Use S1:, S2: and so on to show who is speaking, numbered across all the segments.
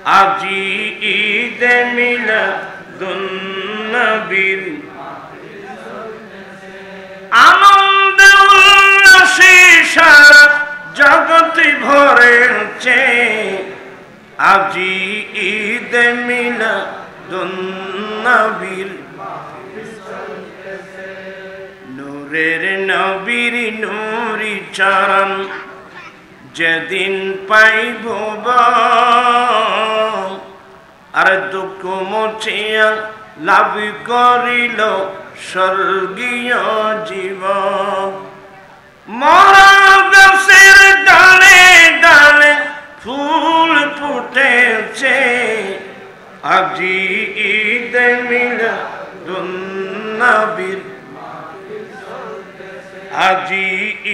S1: আজি ঈদে মিলাদুন নবীর আনন্দ উল্লাসে সারা জগৎ ভরেছে। আজি ঈদে মিলাদুন নবীর নূরের নবীর নূরি চরণ যেদিন পাইব আর দুঃখ মুছিয়া লাভ করিল স্বর্গীয় জীবন। মরা গাছের ডালে ডালে ফুল ফুটেছে। আজি ঈদে মিলাদুন নবীর আজি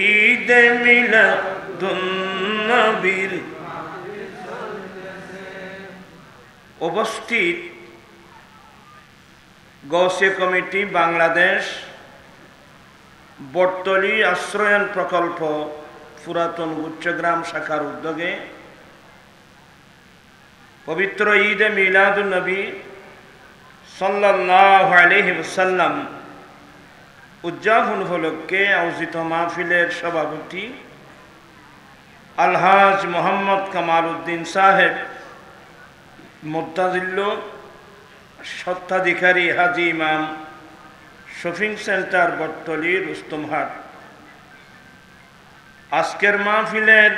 S1: ঈদে মিলাদুন নবীর উপস্থিত গৌসিয়া কমিটি বাংলাদেশ বটতলী আশ্রয়ন প্রকল্প পুরাতন গুচ্ছগ্রাম শাখার উদ্যোগে পবিত্র ঈদে মিলাদুন নবী সাল্লাল্লাহু আলাইহি ওয়াসাল্লাম উদযাপন উপলক্ষে আয়োজিত মাহফিলের সভাপতি আলহাজ মোহাম্মদ কামাল উদ্দিন সাহেব, মুত্তাজিল্য স্বত্বাধিকারী হাজি ইমাম শপিং সেন্টার বটতলী রুস্তমহাট। আজকের মাহফিলের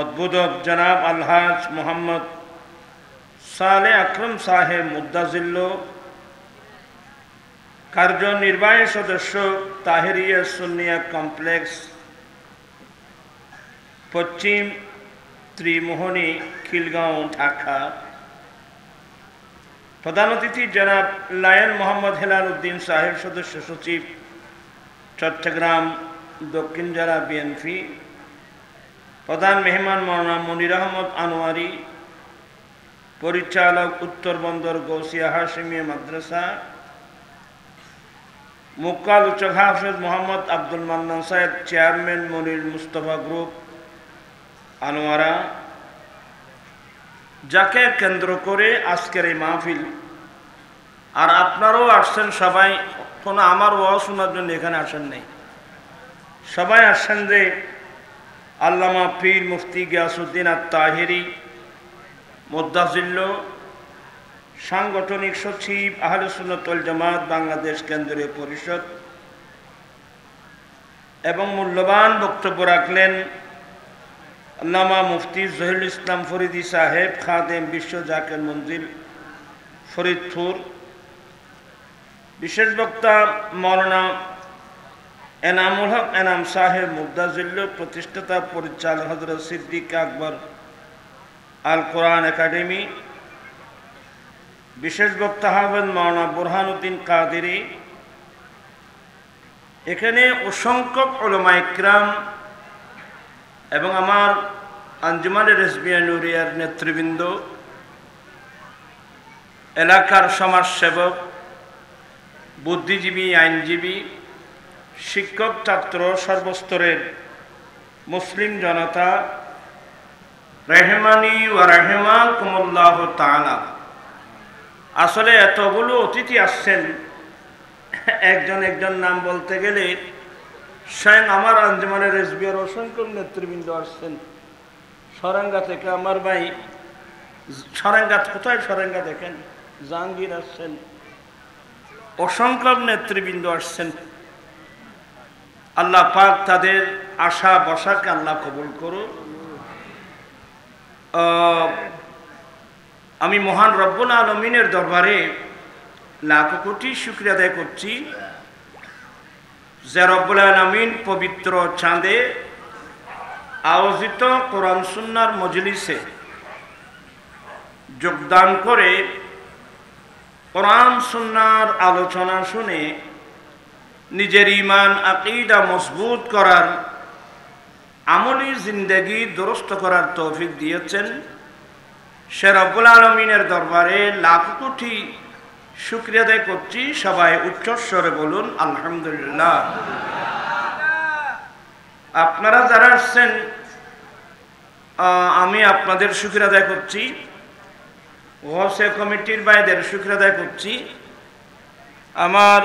S1: উদ্বোধক জনাব আলহাজ মোহাম্মদ সালে আকরম সাহেব মুত্তাজিল্য, কার্যনির্বাহী সদস্য তাহেরিয়া সুন্নিয়া কমপ্লেক্স পশ্চিম ত্রিমোহনী খিলগাঁও ঢাকা। প্রধান অতিথি জনাব লায়ন মোহাম্মদ হেলাল উদ্দিন সাহেব, সদস্য সচিব চট্টগ্রাম দক্ষিণ জেলা বিএনপি। প্রধান মেহমান মাওলানা মনির আহমদ আনোয়ারি, পরিচালক উত্তর বন্দর গৌসিয়া হাশিমিয়া মাদ্রাসা। মুখ্য আলোচক হাফেজ মোহাম্মদ আব্দুল মান্নান সাহেব, চেয়ারম্যান মনির মুস্তফা গ্রুপ আনোয়ারা। যাকে কেন্দ্র করে আজকের এই মাহফিল, আর আপনারাও আসছেন সবাই, কোনো আমার ওয়াজ শোনার জন্য এখানে আসেন নাই, সবাই আসছেন যে আল্লামা পীর মুফতি গিয়াসউদ্দিন আত-তাহেরি মুত্তাজিল্য, সাংগঠনিক সচিব আহলে সুন্নাত ওয়াল জামাত বাংলাদেশ কেন্দ্রীয় পরিষদ, এবং মূল্যবান বক্তব্য রাখলেন আল্লামা মুফতি জহিরুল ইসলাম ফরিদি সাহেব, খাদেম বিশ্ব জাকির মঞ্জিল ফরিদপুর। বিশেষ বক্তা মাওলানা এনামুল হক এনাম সাহেব মুত্তাজিল্য, প্রতিষ্ঠাতা পরিচালক হযরত সিদ্দিক আকবর আল কোরআন একাডেমি। বিশেষ বক্তা হাফেজ মাওলানা বুরহানুদ্দিন কাদেরী। এখানে অসংখ্য উলামা ইকরাম এবং আমার আঞ্জুমানে রেজবিয়া নুরিয়ার নেতৃবৃন্দ, এলাকার সমাজসেবক, বুদ্ধিজীবী, আইনজীবী, শিক্ষক, ছাত্র, সর্বস্তরের মুসলিম জনতা, রহমানি ওয়া রাহিমাকুমুল্লাহু তাআলা। আসলে এতগুলো অতিথি আসছেন, একজন একজন নাম বলতে গেলে স্বয়ং আমার আঞ্জুমানের রেজবিয়ার অসংখ্য নেতৃবৃন্দ আসছেন। সরেঙ্গা থেকে আমার ভাই, সরেঙ্গা কোথায়? সরেঙ্গা দেখেন, জাহাঙ্গীর আসছেন, অসংখ্য নেতৃবৃন্দ আসছেন। আল্লাহ পাক তাদের আশা বসাকে আল্লাহ কবুল করুন। আমি মহান রব্বুল আলামিনের দরবারে লাখ কোটি শুকরিয়া আদায় করছি যে রব্বুল আলামিন পবিত্র চাঁদে আয়োজিত কোরআন সুন্নাহর মজলিসে যোগদান করে কোরআন সুন্নাহর আলোচনা শুনে নিজের ঈমান আকীদা মজবুত করার, আমলি জিন্দেগি দুরুস্ত করার তৌফিক দিয়েছেন। সে রব্বুল আলামিনের দরবারে লাখ কোটি শুকরিয়া আদায় করছি। সবাই উচ্চস্বরে বলুন আলহামদুলিল্লাহ। আপনারা যারা আসছেন আমি আপনাদের শুকরিয়া আদায় করছি, ওয়াসে কমিটির ভাইদের শুকরিয়া আদায় করছি। আমার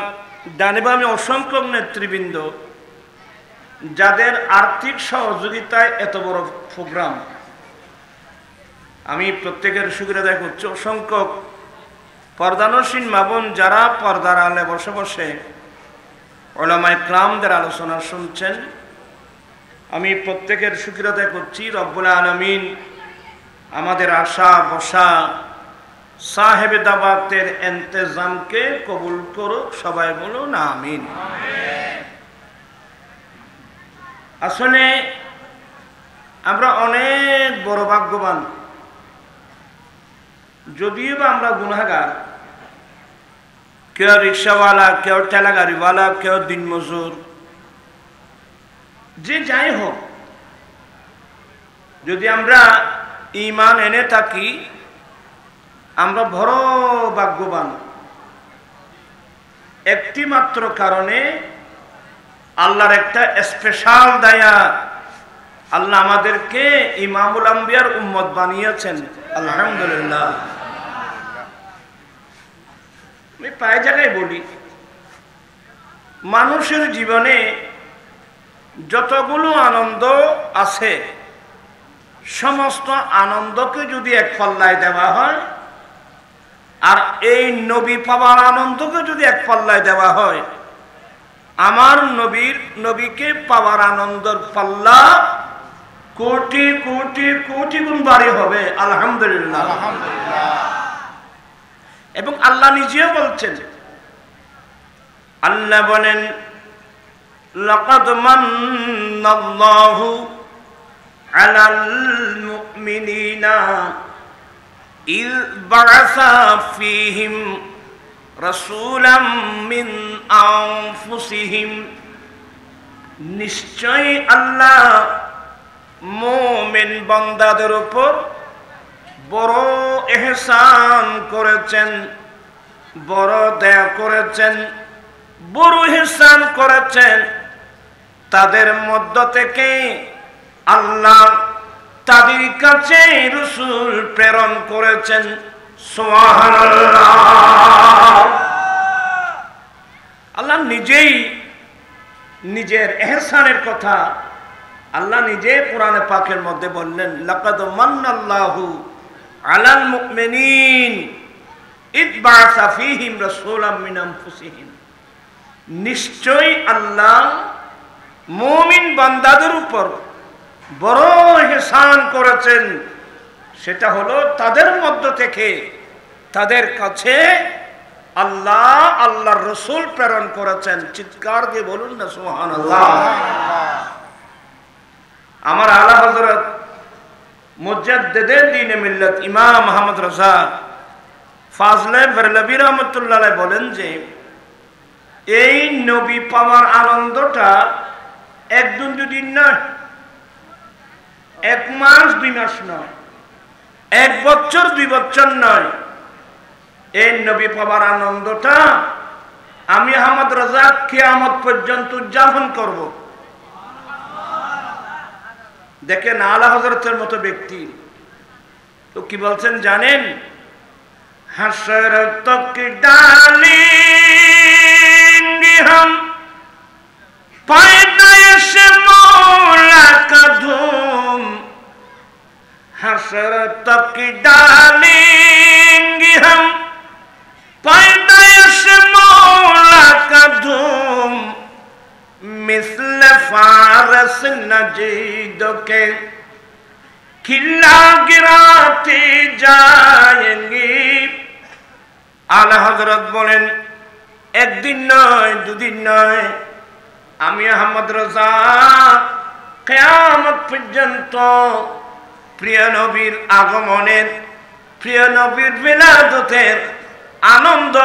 S1: ডানে বামে অসংখ্য নেতৃবৃন্দ যাদের আর্থিক সহযোগিতায় এত বড় প্রোগ্রাম, আমি প্রত্যেকের শুকরিয়া আদায় করছি। অসংখ্য পর্দানসীন মা বোন যারা পর্দার আলে বসে বসে উলামায়ে কেরামদের আলোচনা শুনছেন, আমি প্রত্যেকের শুকরিয়া আদায় করছি। রব্বুল আলামিন আমাদের আশা বসা সাহেব দাওয়াতের ইন্তজামকে কবুল করুক, সবাই বলুন আমিন। আসলে আমরা অনেক বড় ভাগ্যবান, যদিও বা আমরা গুনাহগার। কেউ রিক্সাওয়ালা, কেউ ঠেলা গাড়িওয়ালা, কেউ দিনমজুর, যে যাই হোক, যদি আমরা ঈমান এনে থাকি আমরা বড় ভাগ্যবান। একটি মাত্র কারণে, আল্লাহর একটা স্পেশাল দয়া, আল্লাহ আমাদেরকে ইমামুল আম্বিয়ার উম্মত বানিয়েছেন, আলহামদুলিল্লাহ। আমি প্রায় জায়গায় বলি, মানুষের জীবনে যতগুলো আনন্দ আছে সমস্ত আনন্দকে যদি এক পাল্লায় দেওয়া হয়, আর এই নবী পাওয়ার আনন্দকে যদি এক পাল্লায় দেওয়া হয়, আমার নবীকে পাওয়ার আনন্দের পাল্লা কোটি কোটি কোটি গুণ বাড়ি হবে, আলহামদুলিল্লাহ। এবং আল্লাহ নিজেও বলছেন, আল্লাহ বলেন, লাকাদ মান্নাল্লাহু আলাল মুমিনিনা ইয বা'আসা ফীহিম রাসূলাম মিন আনফুসিহিম। নিশ্চয় আল্লাহ মুমিন বান্দাদের উপর বড় ইহসান করেছেন, বড় দয়া করেছেন, বড় ইহসান করেছেন। তাদের মধ্য থেকে আল্লাহ তাদের কাছে রাসূল প্রেরণ করেছেন, সুবহানাল্লাহ। আল্লাহ নিজেই নিজের ইহসানের কথা আল্লাহ নিজে কোরআনে পাকের মধ্যে বললেন, লাকাদ মান্নাল্লাহু আলাল মুমিনিন ইয বা'আসা ফীহিম রাসূলাম মিন আনফুসিহিম। নিশ্চয় আল্লাহ মুমিন বান্দাদের উপর বড় ইহসান করেছেন, সেটা হলো তাদের মধ্য থেকে তাদের কাছে আল্লাহ আল্লাহর রাসূল প্রেরণ করেছেন। চিৎকার দিয়ে বলুন না সুবহানাল্লাহ। আমার আলা হযরত মুজাদ্দিদে দ্বীনে মিল্লাত ইমাম মুহাম্মদ রাজা ফাজলে বেরলভী রাহমাতুল্লাহ আলাইহি বলেন যে, এই নবী পাওয়ার আনন্দটা একদিন দুদিন নয়, এক মাস দুই মাস নয়, এক বছর দুই বছর নয়। এই নবী পাওয়ার আনন্দটা আমি আহমদ রাজা কিয়ামত পর্যন্ত উদযাপন করব। দেখেন আলা হযরতের মতো ব্যক্তি তো কি বলছেন জানেন, হাসর তক ডালেंगे हम पैदाइश मौला का धूम, हसर तक डालेंगे हम पैदाइश मौला का धूम, मिस्ल फारस नजीद के खिला गिराते जाएंगे। आला हजरत बोलें, একদিন নয় দুদিন নয়, আমি আহমদ রাজা কিয়ামত পর্যন্ত প্রিয় নবীর আগমনের, প্রিয় নবীর মিলাদতের আনন্দ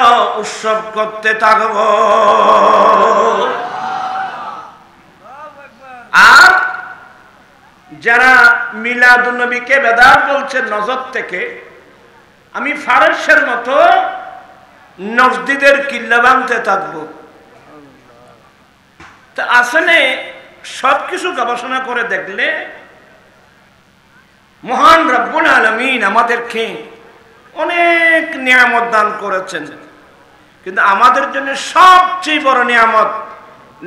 S1: উৎসব করতে থাকব। আর যারা মিলাদুন নবীকে বেদাত বলছে নজর থেকে, আমি ফারসের মতো নজদিদের কিল্লা ভাঙতে থাকবো। তা আসলে সবকিছু গবেষণা করে দেখলে মহান রব্বুল আলামিন আমাদেরকে অনেক নিয়ামত দান করেছেন, কিন্তু আমাদের জন্য সবচেয়ে বড় নিয়ামত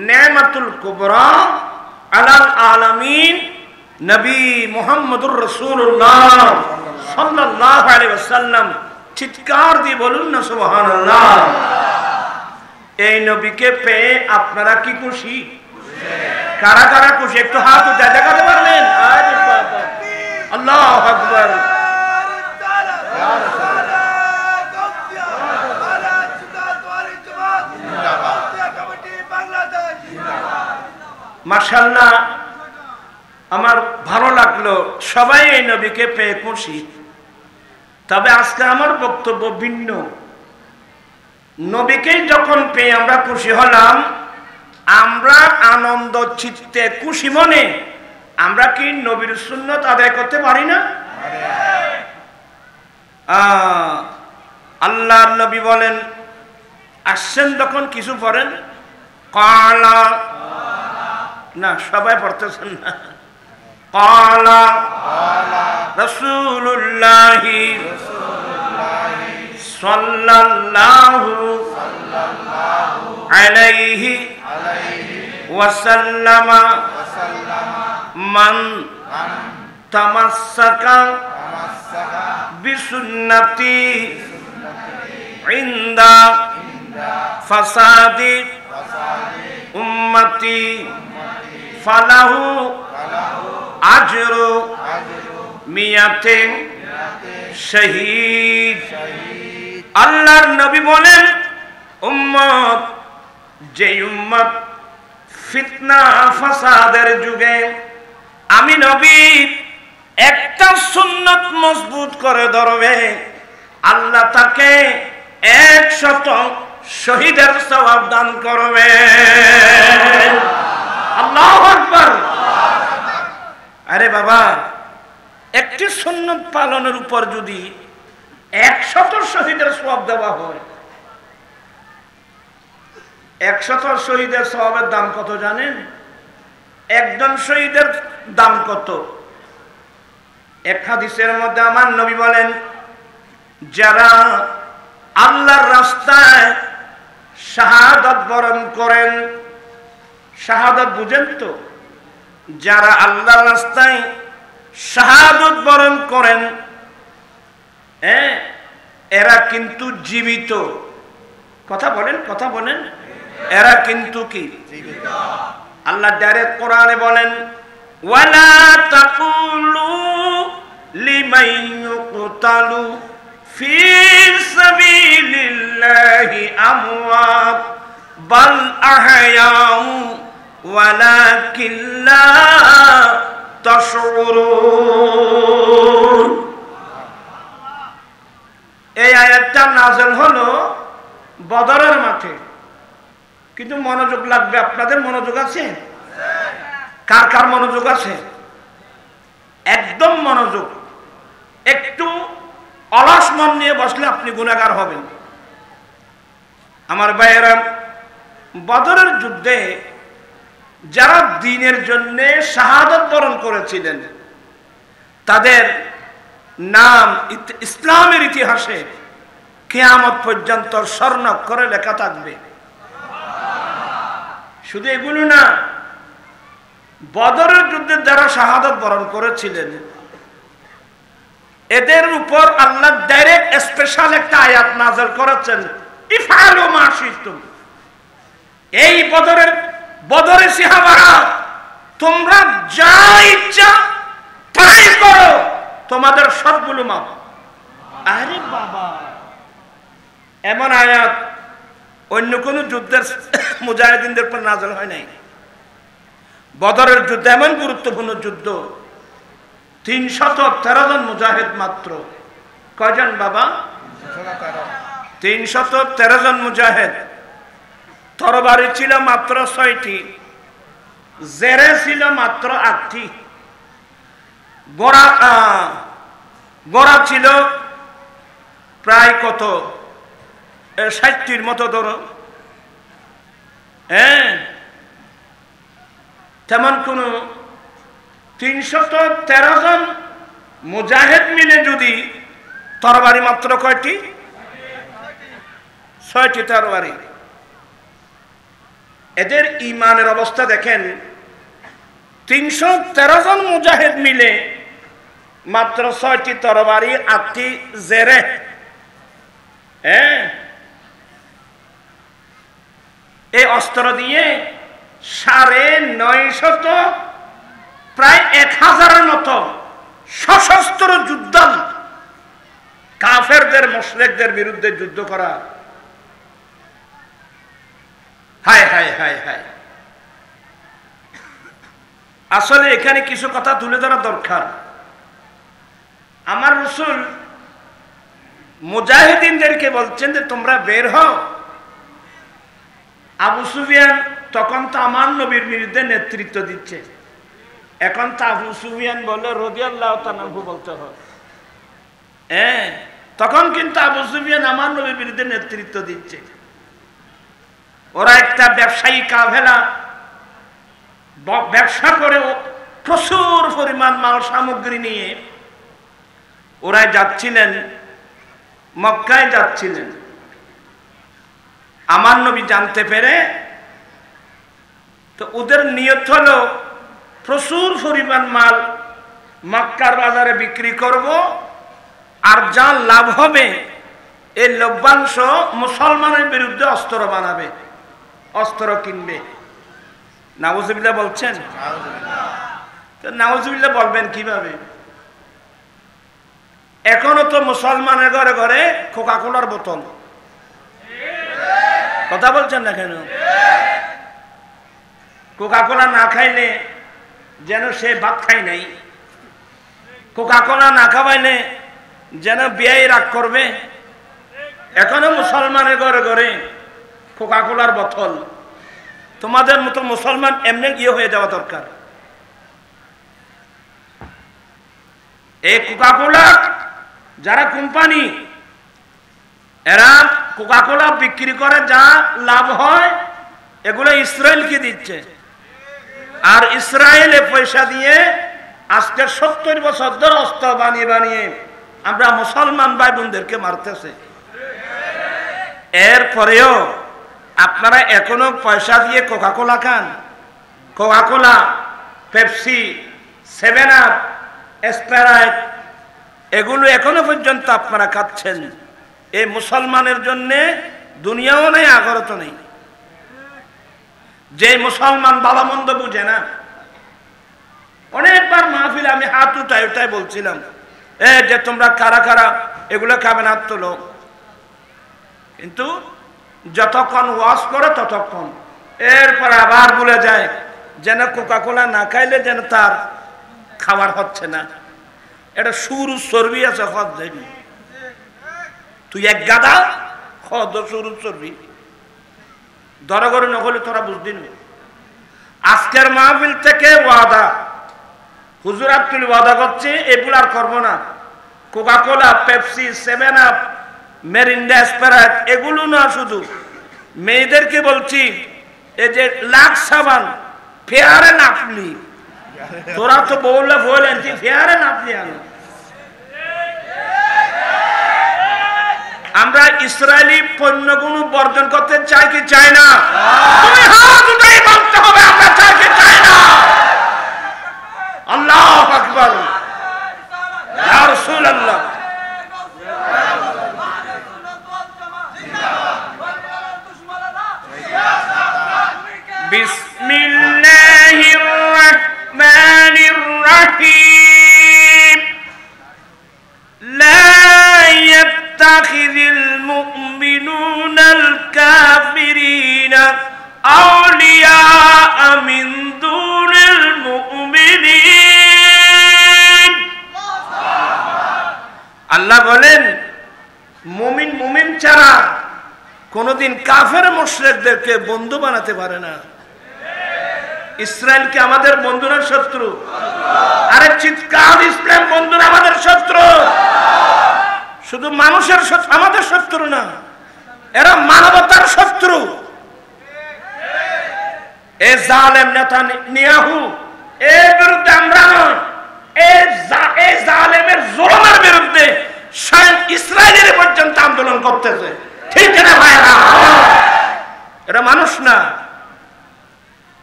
S1: নেমাতুল কুবরা আলাল আলামিন নবী মুহাম্মদুর রাসূলুল্লাহ সাল্লাল্লাহু আলাইহি ওয়াসাল্লাম। চিৎকার দিয়ে বলুন না সুবহানাল্লাহ। এই নবীকে পেয়ে আপনারা কি খুশি? কারা কারা খুশি একটু হাত উঠে দেখাতে পারবেন? আরে বাবা, আল্লাহু আকবার। মাশাআল্লাহ, আমার ভালো লাগলো, সবাই এই নবীকে পেয়ে খুশি। তবে আজকে আমার বক্তব্য ভিন্ন। নবীকেই যখন পেয়ে আমরা খুশি হলাম, আমরা আনন্দ চিত্তে খুশি মনে আমরা কি নবীর সুন্নাত আদায় করতে পারি না? আল্লাহর নবী বলেন, আসছেন যখন কিছু পড়েন, কালা না, সবাই পড়তেছেন না। কালা রাসূলুল্লাহি সাল্লাল্লাহু আলাইহি ওয়াসাল্লাম মান তামাসসাকা বিসুন্নতি ইনদা ফাসাদি উম্মতি ফালাহু আজরু মিয়াতে শহীদ। আল্লাহর নবী বলেন, উম্মত, যে উম্মত ফিতনা ফাসাদের যুগে আমি নবী একটা সুন্নাত মজবুত করে ধরবে, আল্লাহ তাকে 100 শহীদের সওয়াব দান করবে। আল্লাহু আকবার। আরে বাবা, একটি সুন্নাত পালনের উপর যদি 100 শহীদের সওয়াব দেওয়া হয়, 100 শহীদের সওয়াবের দাম কত জানেন? একজন শহীদের দাম কত? এক হাদিসের মধ্যে আমার নবী বলেন, যারা আল্লাহর রাস্তায় শাহাদাত বরণ করেন, শাহাদাত বুঝেন তো? যারা আল্লাহর রাস্তায় শাহাদাত বরণ করেন, এরা কিন্তু জীবিত। কথা বলেন, কথা বলেন, এরা কিন্তু কি জীবিত? আল্লাহ ডাইরেক্ট কোরআনে বলেন, ওয়ালা তাকুলু লিমান ইউকতালু ফি সাবিলিল্লাহি আমওয়াত বাল আহয়াউ ওয়ালাকিন লা তাশউরুন। এই আয়াতটা নাযিল হলো বদরের মাঠে, কিন্তু মনোযোগ লাগবে। আপনাদের মনোযোগ আছে? কার কার মনোযোগ আছে? একদম মনোযোগ। একটু অলস মন নিয়ে বসলে আপনি গুনাহগার হবেন। আমার ভাইয়েরা, বদরের যুদ্ধে যারা দ্বীনের জন্য শাহাদাত বরণ করেছিলেন, তাদের নাম ইসলামের ইতিহাসে কিয়ামত পর্যন্ত স্বর্ণাক্ষরে লেখা থাকবে। শুধু এগুলো না, বদরের যুদ্ধে যারা শাহাদাত বরণ করেছিলেন, এদের উপর আল্লাহ ডাইরেক্ট স্পেশাল একটা আয়াত নাযিল করেছেন, ইফআলু মা শিতুম। এই বদরে সাহাবারা, তোমরা যা ইচ্ছা তাই করো, তোমাদের সবগুলো মাফ। আরে বাবা, এমন আয়াত অন্য কোন যুদ্ধের মুজাহিদিনদের উপর নাযিল হয় নাই। বদরের যুদ্ধ এমন গুরুত্বপূর্ণ যুদ্ধ, 313 জন মুজাহিদ মাত্র। কয়জন বাবা? 313 জন মুজাহিদ। তরবারি ছিল মাত্র 6টি, জেরে ছিল মাত্র 8টি, গোড়া ছিল প্রায় কত 60টির মতো ধরো। তেমন কোন 313 জন মুজাহিদ মিলে যদি তরবারি মাত্র কয়টি? 6টি তরবারি। এদের ঈমানের অবস্থা দেখেন, 313 জন মুজাহিদ মিলে মাত্র 6টি তরবারি, 8টি জেরে। এই অস্ত্র দিয়ে 950 প্রায় 1000-এর মতো সশস্ত্র যুদ্ধ কাফেরদের মুশরিকদের বিরুদ্ধে যুদ্ধ করা। হায় হায় হায় হায়। আসলে এখানে কিছু কথা তুলে ধরা দরকার। আমার রাসূল মুজাহিদিনদেরকে বলছেন যে তোমরা বের হও। আবু সুফিয়ান তখন তো আমার নবীর বিরুদ্ধে নেতৃত্ব দিচ্ছে। এখন তো আবু সুফিয়ান বলে রাদিয়াল্লাহু তাআলা বলতে হয়। তখন কিন্তু আবু সুফিয়ান আমার নবীর বিরুদ্ধে নেতৃত্ব দিচ্ছে। ওরা একটা ব্যবসায়ী কাফেলা, ব্যবসা করে প্রচুর পরিমাণ মাল সামগ্রী নিয়ে ওরা যাচ্ছিলেন, মক্কায় যাচ্ছিলেন। আমার নবী জানতে পেরে তো ওদের নিয়ত হলো প্রচুর পরিমাণ মাল মক্কার বাজারে বিক্রি করব, আর যা লাভ হবে এই লভ্যাংশ মুসলমানের বিরুদ্ধে অস্ত্র বানাবে, অস্ত্র কিনবে। নাউজুবিল্লাহ বলছেন? নাউজুবিল্লাহ বলবেন কিভাবে? এখনো তো মুসলমানের ঘরে ঘরে কোকা কোলার বোতল। কথা বলছেন না কেন? কোকা কোলা না খাইলে যেন সে ভাত খাই নাই, কোকা কোলা না খাওয়াইলে যেন বিয়ে রাগ করবে। এখনো মুসলমানের ঘরে ঘরে কোকা কোলার বোতল। তোমাদের মতো মুসলমান এমনি গিয়ে হয়ে যাওয়া দরকার। এই কোকা কোলা যারা কোম্পানি, এরা কোকা কোলা বিক্রি করে যা লাভ হয় এগুলো ইসরায়েলকে দিচ্ছে, আর ইসরায়েল পয়সা দিয়ে আজকে 70 বছর ধরে অস্ত্র বানিয়ে বানিয়ে আমরা মুসলমান ভাই বোনদেরকে মারতেছে। এরপরেও আপনারা এখনো পয়সা দিয়ে কোকা কোলা খান। Coca Cola, Pepsi, 7 up, Sprite, এগুলো এখনো পর্যন্ত আপনারা খাচ্ছেন। এই মুসলমানের জন্য দুনিয়াও নেই, আখিরাতও নেই। যে মুসলমান ভালো মন্দ বুঝে না, অনেকবার মাহফিলে আমি হাত উঠাই উঠাই বলছিলাম যে তোমরা কারা কারা এগুলো খাবে না, তোলো। কিন্তু যতক্ষণ ওয়াজ করে ততক্ষণ, এরপর আবার ভুলে যায় যেন কোকা কোলা না খাইলে যেন তার খাবার হচ্ছে না। এটা সুর চর্বি আছে, হদ দেবি তুই এক গাদা হদ সুর চর্বি দরগরে নহলে তোরা বুঝদিন। আজকের মাহফিল থেকে ওয়াদা, হুজুর আব্দুল ওয়াদা করছে এগুলো আর করবো না। Coca Cola, Pepsi, 7 Up, Mirinda, Sprite এগুলো না, শুধু মেয়েদেরকে বলছি এই যে লাক্স সাবান, ফেয়ার এন্ড লাভলি, তোরা তো বললে বলেন ফেয়ার এন্ড লাভলি আনো। আমরা ইসরায়েলি পণ্যগুলো বর্জন করতে চাই কি চাই না? তুমি হাত উঠাই বলতে হবে আমরা চাই কি চাই না। আল্লাহু আকবার, ইয়া রাসূলুল্লাহ। বিসমিল্লাহির রাহমানির রাহিম। লা ইয়াত্তাখিযুল মুমিনুনাল কাফিরিনা আউলিয়া মিন দুনিল মুমিনিন। আল্লাহ বলেন মুমিন মুমিন ছাড়া কোনদিন কাফের মুশরিকদেরকে বন্ধু বানাতে পারে না। ইসরায়েল কি আমাদের বন্ধু না শত্রু? আরে চিৎকার, ইসলাম বন্ধু না আমাদের শত্রু? শুধু মানুষের শত্রু, আমাদের শত্রু না, এরা মানবতার শত্রু। এ জালেম নেতানিয়াহু এর বিরুদ্ধে আমরা নয়, এই জালেমের জুলুমের বিরুদ্ধে স্বয়ং ইসরায়েলের পর্যন্ত আন্দোলন করতেছে, ঠিক না ভাইরা? এটা মানুষ না,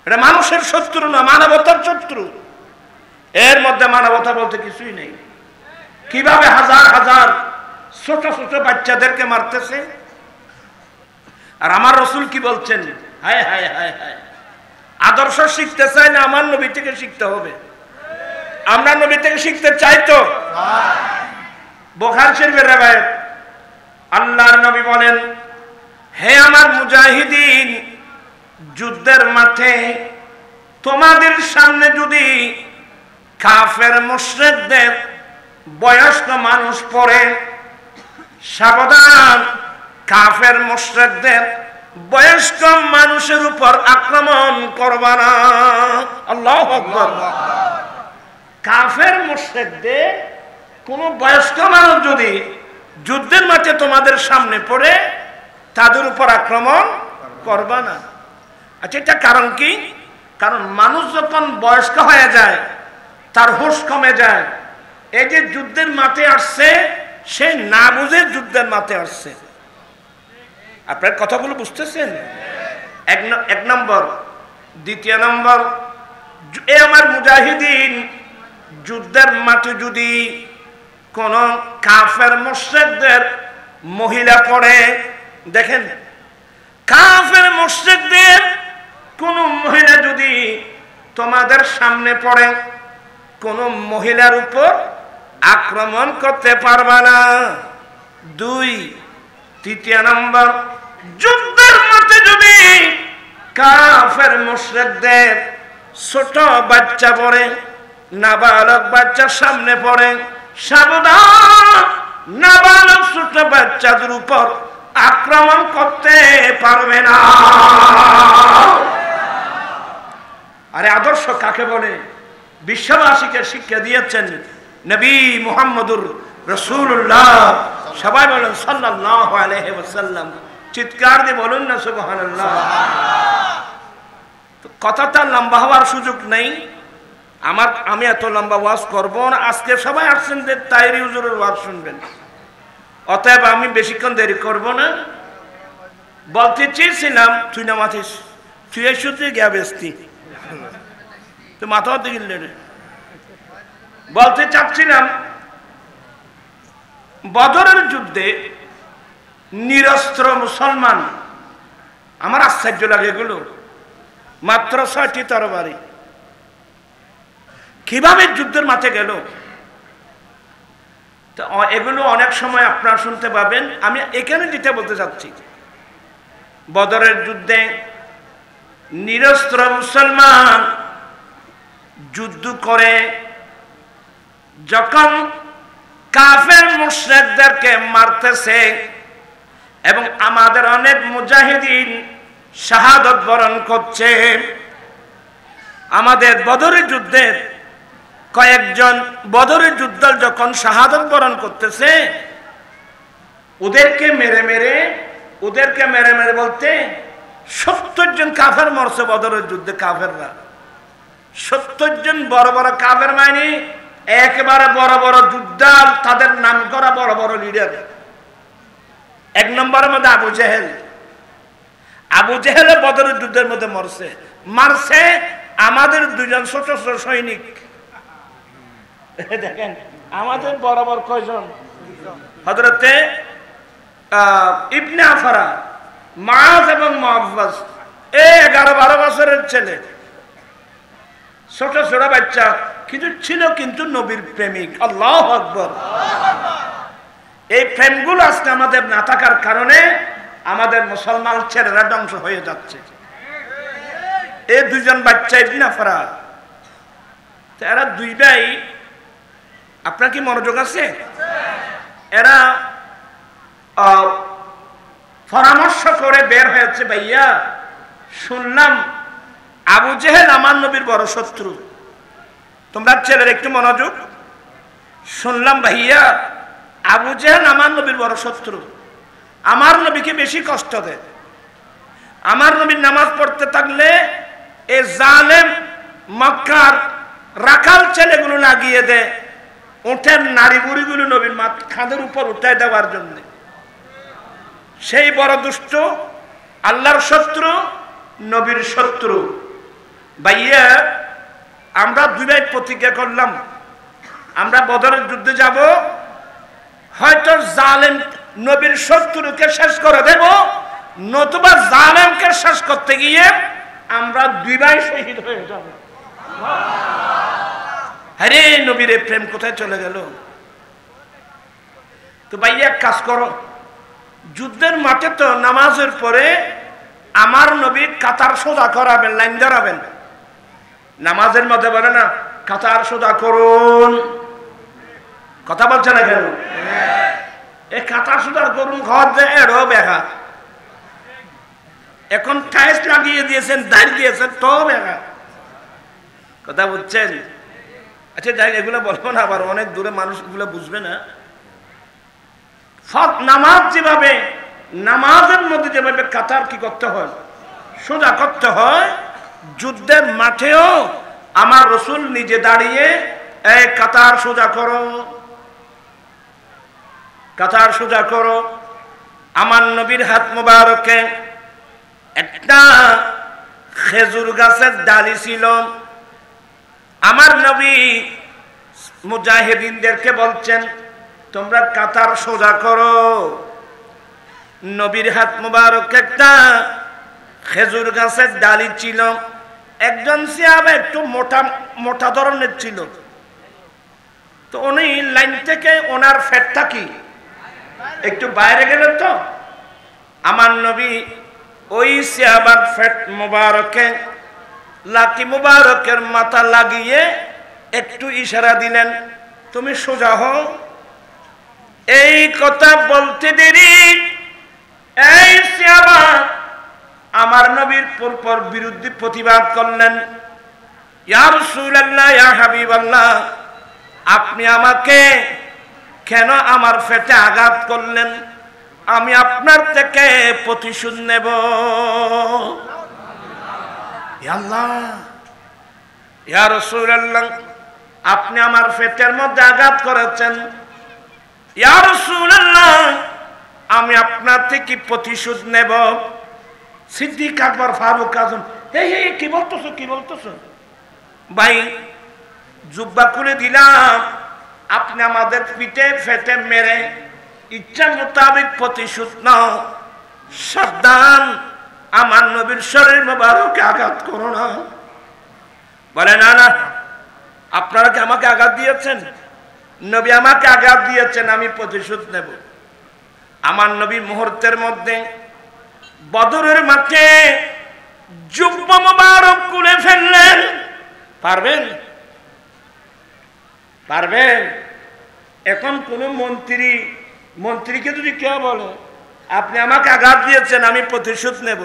S1: এটা মানুষের শত্রু না, মানবতার শত্রু। এর মধ্যে মানবতা বলতে কিছুই নেই। কিভাবে হাজার হাজার ছোট ছোট বাচ্চাদেরকে মারতেছে। আর আমার রাসূল কি বলছেন? হায় হায় হায় হায়, আদর্শ শিখতে চাই না, আমার নবী থেকে শিখতে হবে। আমরা নবী থেকে শিখতে চাই তো? বুখারী শরীফের রওয়ায়াত, আল্লাহর নবী বলেন, হে আমার মুজাহিদিন, যুদ্ধের মাঠে তোমাদের সামনে যদি কাফের মুশরিকদের বয়স্ক মানুষ পড়ে, সাবধান, কাফের মুশরিকদের বয়স্ক মানুষের উপর আক্রমণ করবা না। আল্লাহু আকবার। কাফের মুশরিকদের কোন বয়স্ক মানুষ যদি যুদ্ধের মাঠে তোমাদের সামনে পড়ে, তাদের উপর আক্রমণ করবা না। আচ্ছা, এটা কারণ কি? কারণ মানুষ যখন বয়স্ক হয়ে যায়, তার হুঁশ কমে যায়। এই যে যুদ্ধের মাঠে আসছে, সে না বুঝে যুদ্ধের মাঠে আসছে। আপনার কথাগুলো বুঝতেছেন? এক নম্বর। দ্বিতীয় নম্বর, এ আমার মুজাহিদিন, যুদ্ধের মাঠে যদি কোন কাফের মুশরিকদের মহিলা পড়ে, দেখেন, কাফের মুশরিকদের কোন মহিলা যদি তোমাদের সামনে পড়ে, কোন মহিলার উপর আক্রমণ করতে পারবা না। দুই। তৃতীয় নম্বর, যুদ্ধের মাঠে যদি কাফের মুশরিকদের ছোট বাচ্চা পড়ে, নাবালক বাচ্চার সামনে পড়ে, সাবধান, নাবালক ছোট বাচ্চাদের উপর আক্রমণ করতে পারবে না। আরে আদর্শ কাকে বলে? বিশ্ববাসীকে শিক্ষা দিয়েছেন নবী মুহাম্মদুর রাসূলুল্লাহ। সবাই বলেন সাল্লাল্লাহু আলাইহি ওয়াসাল্লাম। চিৎকার দিয়ে বলুন না সুবহানাল্লাহ। কথাটা লম্বা হওয়ার সুযোগ নেই। আমি এত লম্বা ওয়াজ করবো না। আজকে সবাই আসছেন যে তাইরি হুজুরের ওয়াজ শুনবেন, অতএব আমি বেশিক্ষণ দেরি করব না। বলতে চেয়েছিলাম, তুই না মাথিস, তুই এই সূত্রে গিয়া বেস্তি, তুই মাথা হতে গেলে রে। বলতে চাচ্ছিলাম, বদরের যুদ্ধে নিরস্ত্র মুসলমান, আমার আশ্চর্য লাগে এগুলো, মাত্র ৬টি তরবারি কিভাবে যুদ্ধের মাঠে গেল। তো এগুলো অনেক সময় আপনারা শুনতে পাবেন। আমি এখানে যেটা বলতে চাচ্ছি, বদরের যুদ্ধে নিরস্ত্র মুসলমান যুদ্ধ করে যখন কাফের মুশরিকদেরকে মারতেছে, এবং আমাদের অনেক মুজাহিদিন শাহাদত বরণ করছে। আমাদের বদরের যুদ্ধের কয়েকজন বদরের যোদ্ধা যখন শাহাদত বরণ করতেছে, ওদেরকে মেরে মেরে বলতে ৭০ জন কাফের মরছে বদরের যুদ্ধে। কাফেররা ৭০ জন বড় বড় কাফের, মানে একেবারে বড় বড় যোদ্ধা, তাদের নাম করা বড় বড় লিডার। এক নম্বরের মধ্যে আবু জেহেল। আবু জেহেল বদরের যুদ্ধের মধ্যে মারছে আমাদের ২ জন ছোট ছোট সৈনিক। দেখেন আমাদের বরাবর কয়জন? হযরতে ইবনে আফরা, মাআজ এবং মুআওয়াজ, 11-12 বছরের ছেলে, ছোট ছোট বাচ্চা, কিন্তু ছিল কিন্তু নবীর প্রেমিক। আল্লাহু আকবার। এই প্রেমগুলো আজকে আমাদের না থাকার কারণে আমাদের মুসলমান ছেলেরা ধ্বংস হয়ে যাচ্ছে। এই 2 জন বাচ্চা ইবনে আফরা, এরা 2 ভাই, আপনার কি মনোযোগ আছে? এরা পরামর্শ করে বের হয়েছে, ভাইয়া শুনলাম আবু জেহেল আমার নবীর বড় শত্রু। তোমরা ছেলের একটু মনোযোগ। শুনলাম ভাইয়া আবু জেহেল আমার নবীর বড় শত্রু, আমার নবীকে বেশি কষ্ট দেয়। আমার নবীর নামাজ পড়তে থাকলে এ জালেম মক্কার রাখাল ছেলেগুলো লাগিয়ে দেয় উঠের নারী বুড়িগুলো নবীর খাদের উপর উঠায় দেওয়ার জন্য। সেই বড় দুষ্ট, আল্লাহর শত্রু, নবীর শত্রু। ভাইয়া, আমরা দুই ভাই প্রতিজ্ঞা করলাম, আমরা বদরের যুদ্ধে যাব, হয়তো জালেম নবীর শত্রুকে শেষ করে দেব, নতুবা জালেমকে শেষ করতে গিয়ে আমরা দুই ভাই শহীদ হয়ে যাব। আরে নবীর প্রেম কোথায় চলে গেল? তো ভাইয়া এক কাজ করো, যুদ্ধের মাঠে তো নামাজের পরে আমার নবী কাতার সোজা করাবেন, লাইন ধরাবেন। নামাজের মধ্যে বলে না কাতার সোজা করুন, কথা বলছে না কেন? এই কাতার সোজা করুন ঘর যে এরও বেহা, এখন টাইলস লাগিয়ে দিয়েছেন, দাঁড় দিয়েছেন, তো বেহা, কথা বুঝছেন? আচ্ছা যাই, এগুলো বলবো না, আবার অনেক দূরে মানুষ এগুলো বুঝবে না। নামাজ যেভাবে, নামাজের মধ্যে যেভাবে কাতার কি করতে হয়, সোজা করতে হয়, যুদ্ধের মাঠেও আমার রসুল নিজে দাঁড়িয়ে এই কাতার সোজা করো, কাতার সোজা করো। আমার নবীর হাত মোবারকে একটা খেজুর গাছের ডালি ছিল। আমার নবী মুজাহিদিনদেরকে বলছেন তোমরা কাতার সোজা করো। নবীর হাত মোবারক একটা খেজুর গাছের ডালি ছিল। একজন সাহাবা একটু মোটা মোটা ধরনের ছিল, তো উনি লাইন থেকে ওনার ফ্যাটটা কি একটু বাইরে গেলেন, তো আমার নবী ওই সাহাবার ফ্যাট মোবারকে লাকি মোবারকের মাথা লাগিয়ে একটু ইশারা দিলেন, তুমি সোজা হও। এই কথা বলতে দেরি এই সাহাবা আমার নবীর পরপর বিরুদ্ধে প্রতিবাদ করলেন, ইয়া রাসূলুল্লাহ, ইয়া হাবিবাল্লাহ, আপনি আমাকে কেন আমার পেটে আঘাত করলেন? আমি আপনার থেকে প্রতিশোধ নেব। ইয়া আল্লাহ, ইয়া রাসূলুল্লাহ, আপনি আমার পেটের মধ্যে আঘাত করেছেন, ইয়া রাসূলুল্লাহ, আমি আপনার থেকে প্রতিশোধ নেব। সিদ্দিক আকবর, ফারুক আজম, এই কি বলতেছো, কি বলতেছো? ভাই জুব্বা খুলে দিলাম, আপনি আমাদের পিঠে ফেটে মেরে ইচ্ছা মোতাবেক প্রতিশোধ নাও, সাবধান আমার নবীর শরীর মোবারকে আঘাত করো না। বলে না না, আপনারা কি আমাকে আঘাত দিয়েছেন? নবী আমাকে আঘাত দিয়েছেন, আমি প্রতিশোধ নেব। আমার নবী মুহূর্তের মধ্যে বদরের মাঠে জুব্বা মোবারক খুলে ফেললেন। পারবেন? পারবেন? এখন কোন মন্ত্রীকে যদি কেউ বলে আপনি আমাকে আঘাত দিয়েছেন, আমি প্রতিশোধ নেব,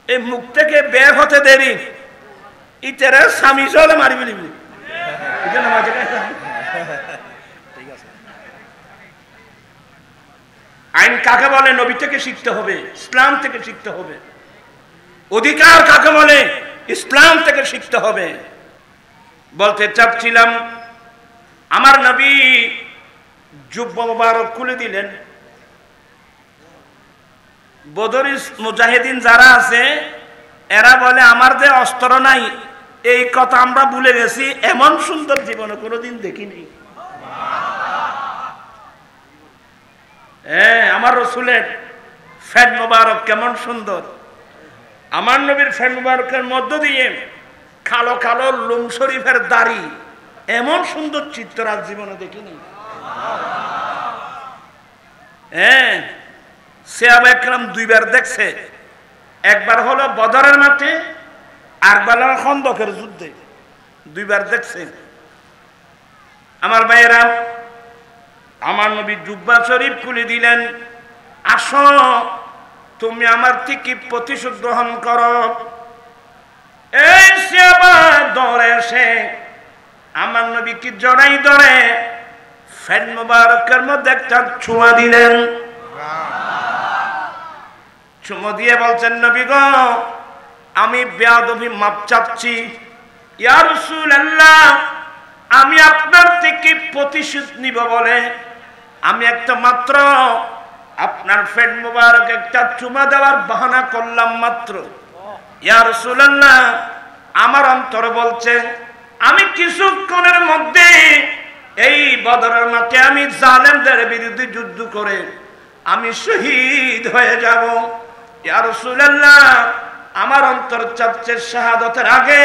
S1: এই মুখ থেকে বের হতে দেরি ইতারা স্বামী চলে মারি বলিবি। আইন কাকে বলে? নবী থেকে শিখতে হবে, ইসলাম থেকে শিখতে হবে। অধিকার কাকে বলে? ইসলাম থেকে শিখতে হবে। বলতে চাচ্ছিলাম, আমার নবী জুব্বা মোবারক খুলে দিলেন। বদরি মুজাহিদিন যারা আছে এরা বলে আমার যে অস্ত্র নাই, এই কথা আমরা ভুলে গেছি, এমন সুন্দর জীবনে কোনোদিন দেখিনি। আমার রসুলের ফ্যাট মোবারক কেমন সুন্দর, আমার নবীর ফ্যাট মোবারকের মধ্য দিয়ে কালো কালো লুম শরীফের দাড়ি, এমন সুন্দর চিত্র আজ জীবনে দেখিনি। সাহাবা একরাম দুইবার দেখছে, একবার হলো বদরের মাঠে, আরেকবার হলো খন্দকের যুদ্ধে, দুইবার দেখছে। আমার ভাইয়েরা, আমার নবী জুব্বা শরীফ খুলে দিলেন, আসো তুমি আমার থেকে প্রতিশোধ গ্রহণ করো। এই সাহাবা দৌড়ে এসে আমার নবী কি জড়াই ধরে ফ্যান মোবারকের মধ্যে একটা ছোঁয়া দিলেন। চুমো দিয়ে বলছেন, নবী গো, আমি বেয়াদবি মাপ চাচ্ছি, ইয়া রাসূলুল্লাহ, আমি আপনার থেকে প্রতিশোধ নিব বলে আমি একটা মাত্র আপনার পেট মোবারক একটা চুমা দেওয়ার বাহানা করলাম মাত্র। ইয়া রাসূলুল্লাহ, আমার অন্তর বলছে আমি কিছুক্ষণের মধ্যে এই বদরের মাঠে আমি জালেমদের বিরুদ্ধে যুদ্ধ করে আমি শহীদ হয়ে যাব। ইয়া রাসূলুল্লাহ, আমার অন্তর চাচ্ছে শাহাদাতের আগে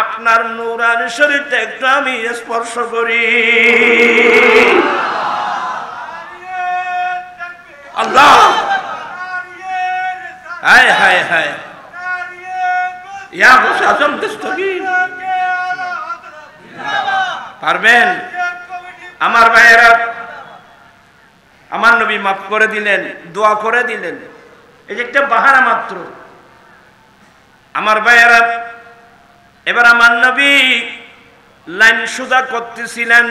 S1: আপনার নূরানি শরীরটা একটু আমি স্পর্শ করি। আল্লাহ, হায় হায় হায়, ইয়া গাউস আজম দস্তগীর, পারবেন? আমার ভাইয়েরা, আমার নবী মাফ করে দিলেন, দোয়া করে দিলেন, এই যে একটা বাহানা মাত্র। আমার ভাইয়েরা, এবার আমার নবী লাইন সুদা করতেছিলেন,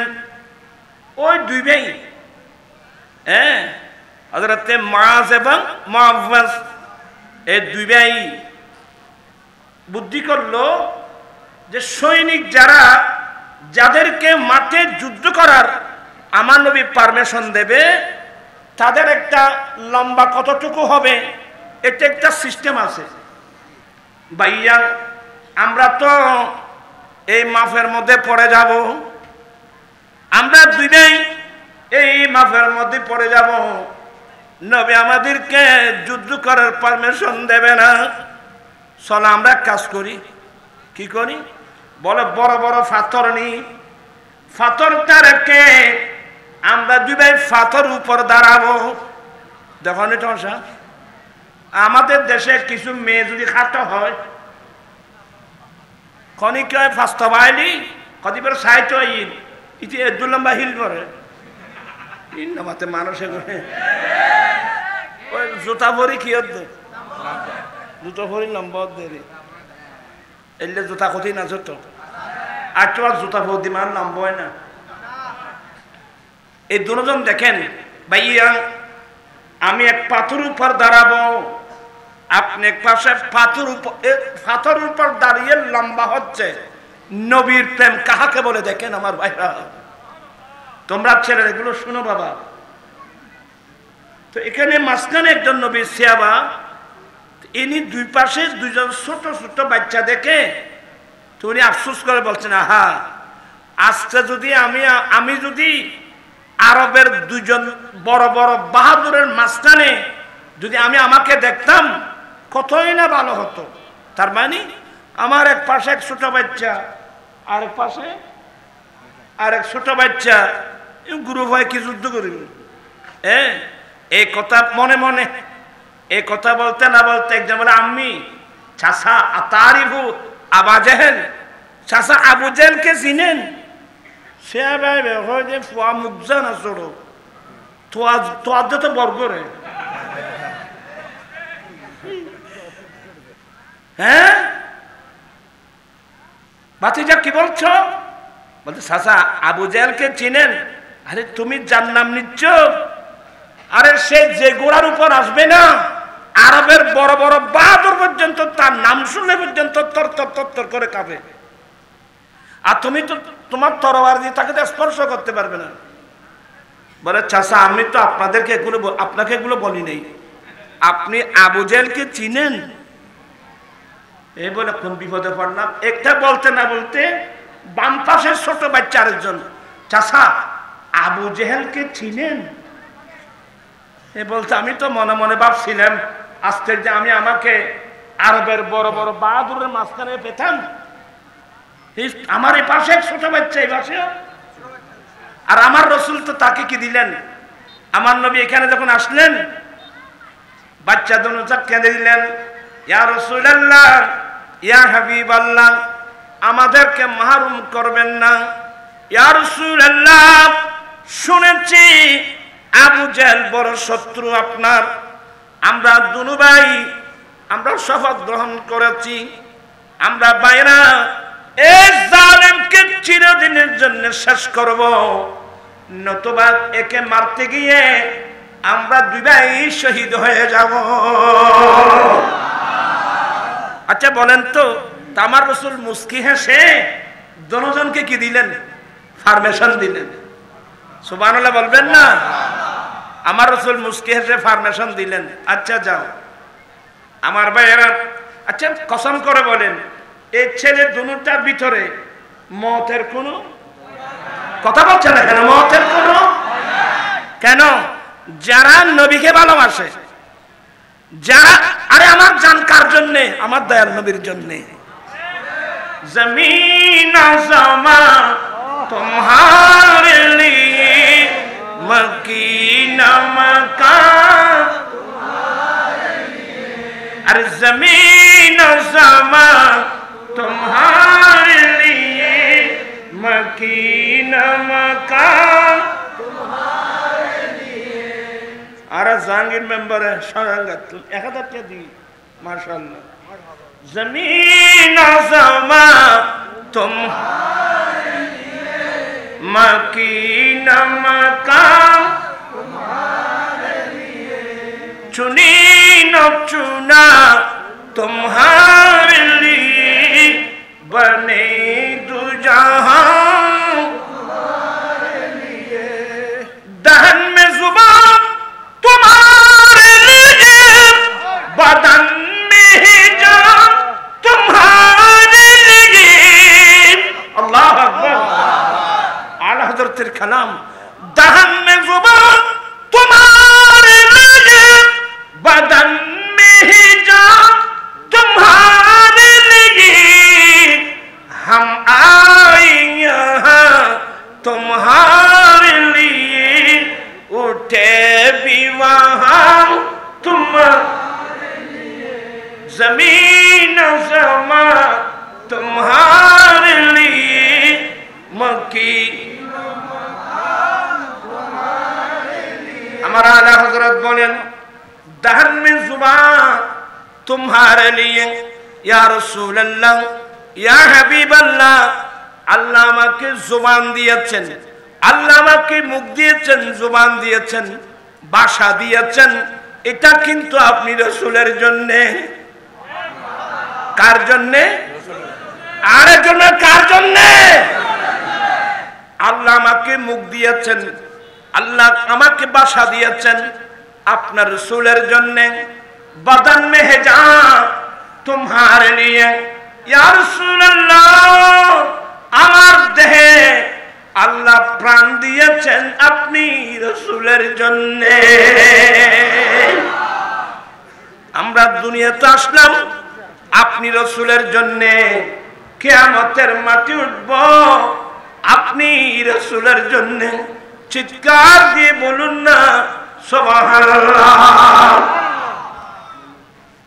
S1: ওই দুই ভাই, হ্যাঁ, হযরতে মুআয এবং মুআওয়াজ, এই দুই ভাই বুদ্ধি করলো যে সৈনিক যারা, যাদেরকে মাঠে যুদ্ধ করার আমার নবী পারমিশন দেবে, তাদের একটা লম্বা কতটুকু হবে এটা একটা সিস্টেম আছে। ভাইয়া, আমরা তো এই মাফের মধ্যে পড়ে যাব, আমরা দুই ভাই এই মাফের মধ্যে পড়ে যাব, নবী আমাদেরকে যুদ্ধ করার পারমিশন দেবে না। চলো আমরা কাজ করি। কি করি? বলে বড় বড় পাথর নি, পাথরটা রেখে আমরা দুই ভাই পাথর উপর দাঁড়াবো। দেখুন এটা আমাদের দেশে কিছু মেয়ে যদি খাটো হয়, খনিক ফাস্তা বাইলি কদিবার সাইট ইন ইতি দুলম্বা হিল করে ইন নামাতে মানুষে করে ওই জুতা ভরি কি হতো, জুতো ভরি লম্বা দেরি এলে জুতা কোথায় না জুতো আর তোমার জুতা ভরি মান লম্বা হয় না। এই দুজন দেখেন ভাইয়া, আমি এক পাথর উপর দাঁড়াবো, আপনি এক পাশে পাথর উপর দাঁড়িয়ে লম্বা হচ্ছে। নবীর প্রেম কাহাকে বলে দেখেন আমার ভাইরা, তোমরা ছেলেরা এগুলো শুনো বাবা। তো এখানে মাঝখানে একজন নবীর সিয়াবা, ইনি দুই পাশে দুইজন ছোট ছোট বাচ্চা দেখে তো উনি আফসোস করে বলছেন, আহা, আজকে যদি আমি যদি আরবের দুইজন বড় বড় বাহাদুরের মাঝখানে যদি আমি আমাকে দেখতাম কতই না ভালো হতো। তার মানে আমার এক পাশে এক ছোট বাচ্চা, আরেক পাশে আরেক ছোট বাচ্চা, গুরু ভাই কি যুদ্ধ করিব। এই কথা মনে মনে এই কথা বলতে না বলতে একজন বলে, আম্মি চাষা আতারিফু আবা জেহেল, চাষা আবু জেহেলকে চিনেন? সে ভাই হয় যে ফুয়া মুখজা না চড়ো তোয়ার তো বর্গরে, হ্যাঁ ভাতিজা কি বলছো? বলতে চাচা আবু জেহেলকে চিনেন? আরে তুমি যার নাম নিচ্ছ, আরে সে যে গোড়ার উপর আসবে না, আরবের বড় বড় বাহাদুর পর্যন্ত তার নাম শুনলে পর্যন্ত তর তর তর তর করে কাঁপে। আর তুমি তো তোমার তরবারি দিয়ে তাকে স্পর্শ করতে পারবে না। বলে চাচা আমি তো আপনাদেরকে এগুলো আপনাকে এগুলো বলি নাই, আপনি আবু জেহেলকে চিনেন? এই বলে কোন বিপদে পড়লাম। একটা বলতে না বলতে বাম পাশের ছোট বাচ্চা আরেকজন, চাচা আবু জেহেলকে চিনেন? এ বলতে আমি তো মনে মনে ভাবছিলাম আজকে যে আমি আমাকে আরবের বড় বড় বাহাদুরের মাঝখানে পেতাম, আমার এই পাশে ছোট বাচ্চা এই পাশে, আর আমার রসুল তো তাকে কি দিলেন? আমার নবী এখানে যখন আসলেন বাচ্চা দুটা কেঁদে দিলেন, ইয়া রাসূলুল্লাহ, ইয়া হাবিবাল্লাহ, আমাদেরকে মাহরুম করবেন না। ইয়া রাসূলুল্লাহ, শুনেছি আবু জেহেল বড় শত্রু আপনার, আমরা দুনু ভাই আমরা শপথ গ্রহণ করেছি, আমরা বাইরা এই জালেমকে চিরদিনের জন্য শেষ করব, নতুবা একে মারতে গিয়ে আমরা দুই ভাই শহীদ হয়ে যাব। আচ্ছা বলেন তো আমার রাসূল মুস্কি হেসে দুজনকে কি দিলেন? ফার্মেশন দিলেন। সুবহানাল্লাহ বলবেন না? আমার রাসূল মুস্কি হেসে ফার্মেশন দিলেন, আচ্ছা যাও। আমার ভাইয়েরা, আচ্ছা কসম করে বলেন, এই ছেলে দুটার ভিতরে মতের কোনো কথা বলছে না কেন? মতের কোনো কেন? যারা নবীকে ভালোবাসে, যারা, আরে আমার জান কার জন্যে? আমার দয়াল নবীর জন্যে। জমিন আসমা তোমারে লিয়ে, মকিনা মকান তোমারে লিয়ে, আরে জমিন আসমা তোমারে লিয়ে, মকিনা মকান তোমারে লিয়ে। আর জাহাঙ্গীর মেম্বারে সঙ্গত 1000 টাকা দিই, মাশাআল্লাহ। ज़मीन ज़मा तुम्हारे लिए, मकीन मकान तुम्हारे लिए, चुनी न चुना तुम्हारे लिए, बने दो जहां तुम्हारे लिए, दहन में जुबान तुम्हारे लिए, बदन में ही जान तुम्हारे लिए। अल्लाह अकबर। आला हज़रतेर कलाम, दहन में ज़ुबान तुम्हारे लिए, बदन में ही जान तुम्हारे लिए, हम आए यहाँ तुम्हारे लिए, उठे भी वहाँ तुम्हारे लिए, ज़मीन ज़मा तुम्हारे लिए, मकीन मकान तुम्हारे लिए। हमारा आला हज़रत बोलें, दहन में ज़ुबान तुम्हारे लिए, या रसूल अल्लाह, या हबीब अल्लाह। আল্লাহ আমাকে জবান দিয়েছেন, আল্লাহ আমাকে মুখ দিয়েছেন, জবান দিয়েছেন, ভাষা দিয়েছেন, এটা কিন্তু আপনি রাসূলের জন্য। কার জন্যে? আরেক জন্য। কার জন্যে? আল্লাহ আমাকে মুখ দিয়েছেন, আল্লাহ আমাকে ভাষা দিয়েছেন আপনার রাসূলের জন্য। বদন মে হে জান তোমারে লিয়ে, ইয়া রাসূলুল্লাহ, আমার দেহে আল্লাহ প্রাণ দিয়েছেন আপনি রাসূলের জন্য। আমরা দুনিয়াতে আসলাম আপনি রাসূলের জন্য, কিয়ামতের মাঠে উঠব আপনি রাসূলের জন্য। চিৎকার দিয়ে বলুন না সুবহানাল্লাহ।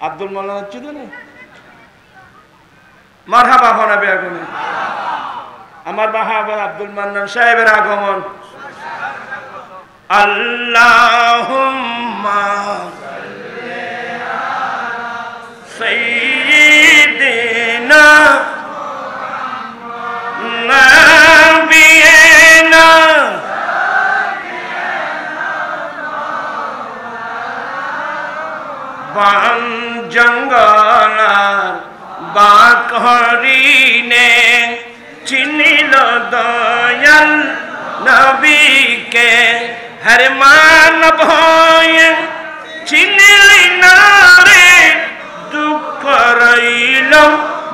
S1: আব্দুল মাওলানা চিনেন? মারহাবা হনাবে আগুনে। আমার বাহাবা আব্দুল মান্নান সাহেবের আগমন। আল্লাহুম্মা সাল্লি আলা সাইয়্যিদিনা নাবিয়িনা বান জঙ্গলার বাক হরিণে চিনিল দয়াল নবীকে, হর মানব হয়ে চিনিলি না রে, দুঃখ রইল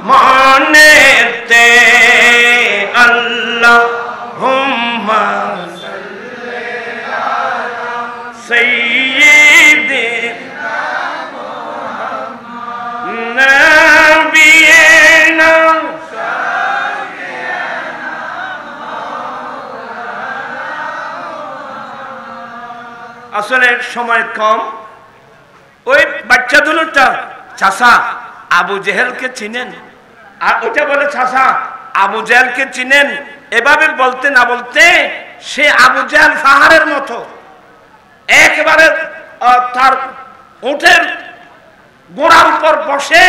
S1: মনেতে। আল্লাহুম্মা সাল্লি আলা সাইয়্যিদিনা মুহাম্মদ নাবিয়িনা। আসলে সময় কম। ওই বাচ্চা দুটা চাচা আবু জেহেলকে চিনেন? আর ওটা বলে চাচা আবু জেহেলকে চিনেন। এভাবে বলতে না বলতে সে আবু জেহেল পাহাড়ের মতো একেবারে তার উটের গোড়ার উপর বসে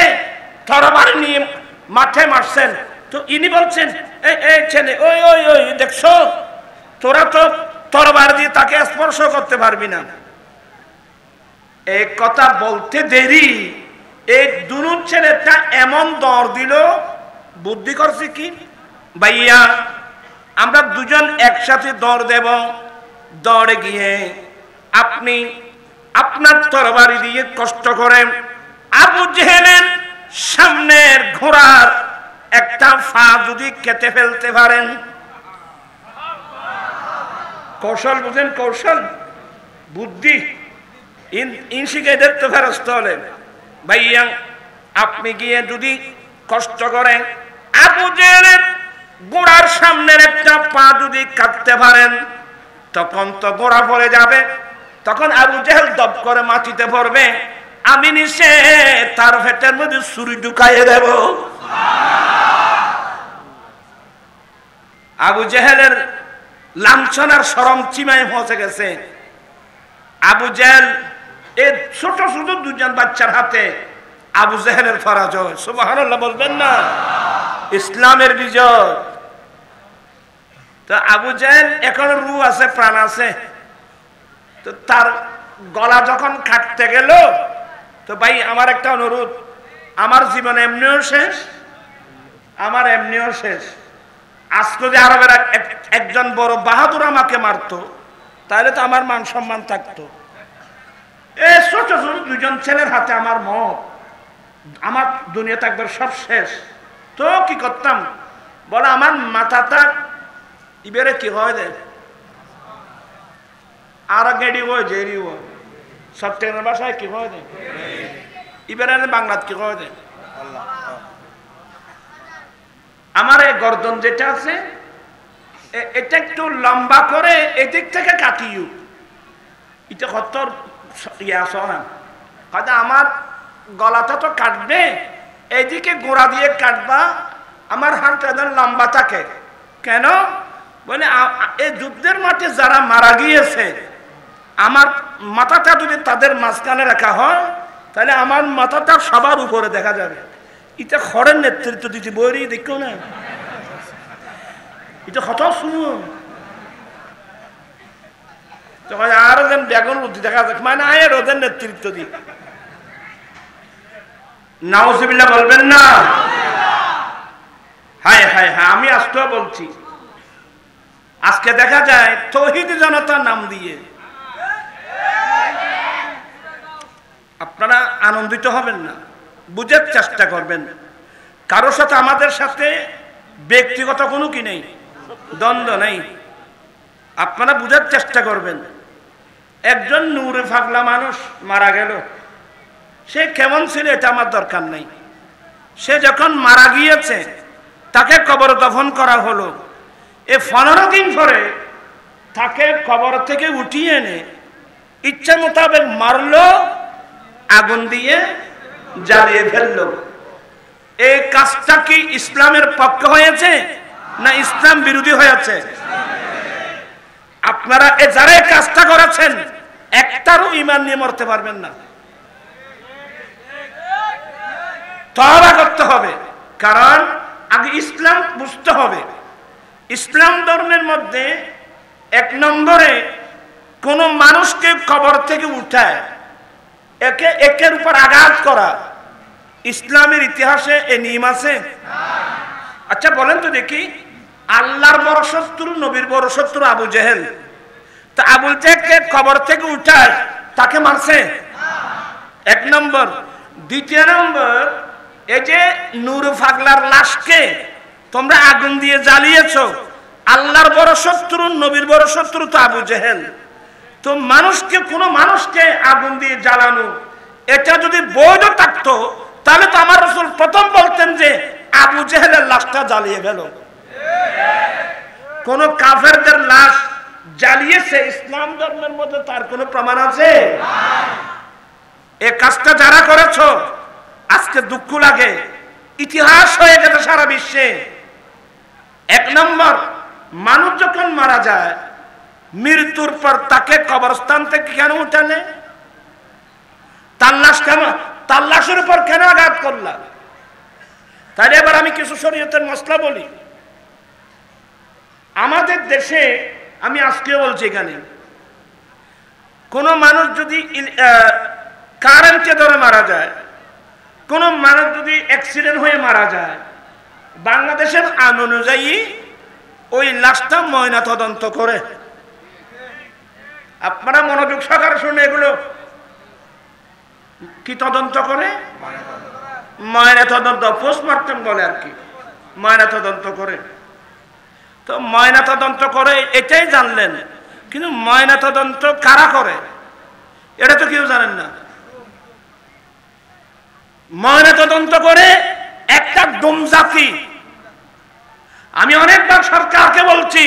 S1: তরবারি নিয়ে মাঠে মারছেন। তো ইনি বলছেন, এই ছেলে, ওই ওই ওই দেখছো, তোরা তো তরবারি দিয়ে তাকে স্পর্শ করতে পারবি না। এই কথা বলতে দেরি এই দুনু ছেলেটা এমন দর দিল বুদ্ধি করছি কি, ভাইয়া আমরা দুজন একসাথে দৌড় দেব, দৌড়ে গিয়ে আপনি আপনার তরবারি দিয়ে কষ্ট করে আবু জেহেলের সামনের ঘোড়ার একটা পা যদি কেটে ফেলতে পারেন। কৌশল বুঝেন, কৌশল বুদ্ধি ইনশিকে দেখতে ফেরস্ত হলেন। ভাইয়া আপনি গিয়ে যদি কষ্ট করেন আবু জেহেলের ঘোড়ার সামনের একটা পা যদি কাটতে পারেন, তখন তো ঘোড়া পড়ে যাবে, তখন আবু জেহেল দপ করে মাটিতে পড়বে, আমি নিচে তার পেটের মধ্যে ছুরি ঢুকাইয়ে দেব। আবু জেহেলের লাঞ্ছনার শরম চিমায় পৌঁছে গেছে। আবু জেহেল এই ছোট ছোট দুজন বাচ্চার হাতে আবু জেহেলের পরাজয়। সুবহানাল্লাহ বলবেন না? ইসলামের বিজয়। তো আবু জেহেল এখন রূহ আছে, প্রাণ আছে, তো তার গলা যখন কাটতে গেল, তো ভাই আমার একটা অনুরোধ, আমার জীবন এমনিও শেষ, আমার এমনিও শেষ। আজকে যদি আরবের একজন বড় বাহাদুর আমাকে মারতো, তাহলে তো আমার মান সম্মান থাকতো। এই ছোট ছোট দুজন ছেলের হাতে আমার মত, আমার দুনিয়া থাকবে সব শেষ। তো কি করতাম বলে, আমার মাথাটা ইবেরে কি হয় দে, আর গেড়ি হয় জেরি হয়, সত্যের ভাষায় কি হয় দে, ইবেরে বাংলাত কি হয় দে। আমার এই গর্দন যেটা আছে এটা একটু লম্বা করে এদিক থেকে কাটিও, এটা কত ইয়া সরা কাজে আমার গলাটা তো কাটবে, এইদিকে গোড়া দিয়ে কাটবা, আমার হাত একদম লম্বা থাকে। কেন বলে, এই যুদ্ধের মাঠে যারা মারা গিয়েছে, আমার মাথাটা যদি তাদের মাঝখানে রাখা হয়, তাহলে আমার মাথাটা সবার উপরে দেখা যাবে। এটা খড়ের নেতৃত্ব দিতে বইরি দেখো না, এটা কত শুনুন। আর যেন বেগুন বুদ্ধি দেখা যাক, মানে আয়ের ওদের নেতৃত্ব দিই। নাউজুবিল্লাহ বলবেন না? হায় হায় হায়, আমি আজকেও বলছি, আজকে দেখা যায় তৌহিদ জনতার নাম দিয়ে আপনারা আনন্দিত হবেন না, বুঝার চেষ্টা করবেন। কারোর সাথে আমাদের সাথে ব্যক্তিগত কোনো কি নেই, দ্বন্দ্ব নেই, আপনারা বুঝার চেষ্টা করবেন। একজন নূরে ফাগলা মানুষ মারা গেল, সে কেমন ছিল এটা আমার দরকার নেই। সে যখন মারা গিয়েছে, তাকে কবর দফন করা হলো, এ 15 দিন পরে তাকে কবর থেকে উঠিয়ে এনে ইচ্ছা মোতাবেক মারলো, আগুন দিয়ে জ্বালিয়ে ফেললো। এই কাজটা কি ইসলামের পক্ষে হয়েছে না ইসলাম বিরোধী হয়েছে? আপনারা যারা এই কাজটা করেছেন, একটারও ঈমান নিয়ে মরতে পারবেন না। তওবা করতে হবে, কারণ আগে ইসলাম বুঝতে হবে। ইসলাম ধর্মের মধ্যে 1 নম্বরে কোন মানুষকে কবর থেকে উঠায় একের উপর আঘাত করা ইসলামের ইতিহাসে এ নিয়ম আছে? আচ্ছা বলেন তো দেখি, আল্লাহর বড় শত্রু, নবীর বড় শত্রু আবু জেহেল, তা আবু জেহেলকে কবর থেকে উঠায় তাকে মারছে? 1 নম্বর। 2 নম্বর, এই যে নূর ফাগলার লাশকে তোমরা আগুন দিয়ে জ্বালিয়েছো, আল্লাহর বড় শত্রু, নবীর বড় শত্রু তো আবু জেহেল। তো মানুষকে, কোন মানুষকে আগুন দিয়ে জ্বালানো এটা যদি বৈধ থাকতো, তাহলে তো আমার রাসূল প্রথম বলতেন যে আবু জেহেলের লাশটা জ্বালিয়ে ফেলো। কোন কাফেরদের লাশ জ্বালিয়েছে ইসলাম ধর্মের মধ্যে তার কোন প্রমাণ আছে? এই কাজটা যারা করেছো, আজকে দুঃখ লাগে, ইতিহাস হয়ে গেছে সারা বিশ্বে। 1 নম্বর, মানুষ যখন মারা যায়, মৃত্যুর পর তাকে কবরস্থান থেকে কেন উঠালে? তার লাশের উপর কেন আঘাত করলা? তাহলে এবার আমি কিছু শরীয়তের মসলা বলি। আমাদের দেশে, আমি আজকেও বলছি, এখানে কোন মানুষ যদি কারেন্টে ধরে মারা যায়, কোন মানুষ যদি অ্যাক্সিডেন্ট হয়ে মারা যায়, বাংলাদেশের আইন অনুযায়ী ওই লাশটা ময়না তদন্ত করে। আপনারা মনোযোগ সহকারে শুনে, এগুলো কি তদন্ত করে? ময়না তদন্ত, পোস্টমর্টম বলে আর কি, ময়না তদন্ত করে। তো ময়না তদন্ত করে এটাই জানলেন, কিন্তু ময়না তদন্ত কারা করে এটা তো কেউ জানেন না। ময়না তদন্ত করে একটা ডুম জাতি। আমি অনেকবার সরকারকে বলছি,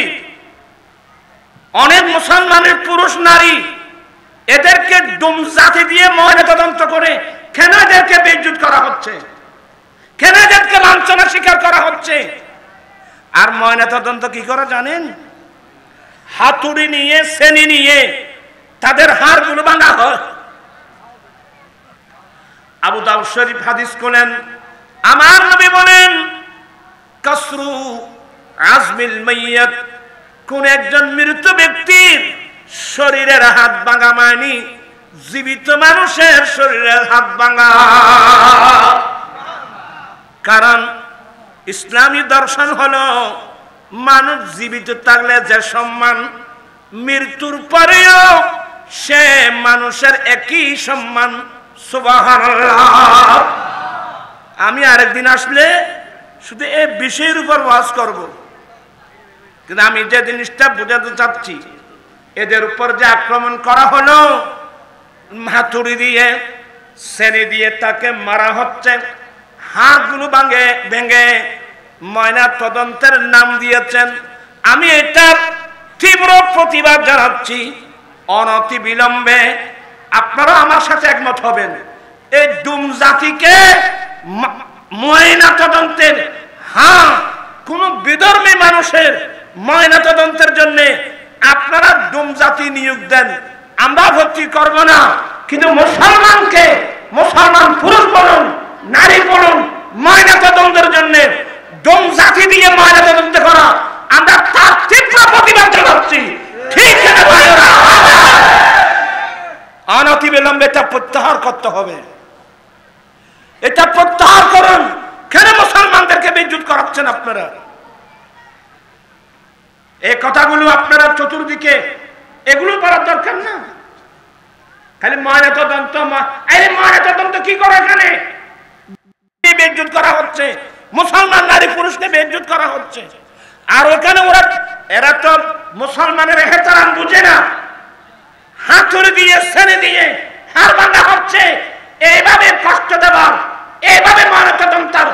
S1: অনেক মুসলমানের পুরুষ নারী এদেরকে ডুম জাতি দিয়ে ময়না তদন্ত করে কেন এদেরকে বেইজ্জত করা হচ্ছে, কেন এদেরকে লাঞ্ছনা স্বীকার করা হচ্ছে। আর ময়না তদন্ত কি করে জানেন? হাতুড়ি নিয়ে, সেনি নিয়ে তাদের হাড়গুলো ভাঙা হয়। আবু দাউদ শরীফ হাদিস করেন, আমার নবী বলেন, কাসরু আজমিল মাইয়াত, কোন একজন মৃত ব্যক্তির শরীরের হাত ভাঙা মানে জীবিত মানুষের শরীরের হাত ভাঙা। কারণ ইসলামী দর্শন হলো মানুষ জীবিত থাকলে যে সম্মান, মৃত্যুর পরেও সে মানুষের একই সম্মান। সুবহানাল্লাহ। আমি আরেকদিন আসলে শুধু এই বিষয়ের উপর ওয়াজ করব, কিন্তু আমি যে জিনিসটা বোঝাতে চাচ্ছি, এদের উপর যে আক্রমণ করা হলো, হাতুড়ি দিয়ে, সেনি দিয়ে তাকে মারা হচ্ছে, হাড়গুলো ভেঙে ময়না তদন্তের নাম দিয়েছেন। আমি এটার তীব্র প্রতিবাদ জানাচ্ছি। অনতি বিলম্বে আপনারা আমার সাথে একমত হবেন, এই ডুম জাতিকে ময়না তদন্তের, কোন বিধর্মী মানুষের ময়না তদন্তের জন্য আপনারা ডুম জাতি নিয়োগ দেন, আমরা ভর্তি করব না। কিন্তু মুসলমানকে, মুসলমান পুরুষ বলুন নারী বলুন, ময়না তদন্তের জন্য ডুম জাতি দিয়ে ময়না তদন্ত করা, আমরা তার তীব্র প্রতিবাদ জানাচ্ছি। ঠিক না ভাইরা? অনতি বিলম্বে এটা প্রত্যাহার করতে হবে। এটা প্রত্যাহার করুন। কেন মুসলমানদেরকে বেইজ্জত করাচ্ছেন আপনারা? এই কথাগুলো আপনারা চতুর্দিকে এগুলো করার দরকার না। খালি ময়না তদন্ত, ময়না তদন্ত কি করে? এখানে বেইজ্জত করা হচ্ছে, মুসলমান নারী পুরুষকে বেইজ্জত করা হচ্ছে। আর ওখানে এরা তো মুসলমানের এহতেরাম বুঝে না, হাতুড়ি দিয়ে, সেনে দিয়ে হাড় ভাঙা হচ্ছে। এইভাবে কষ্ট দেওয়ার, এইভাবে ময়না তদন্তের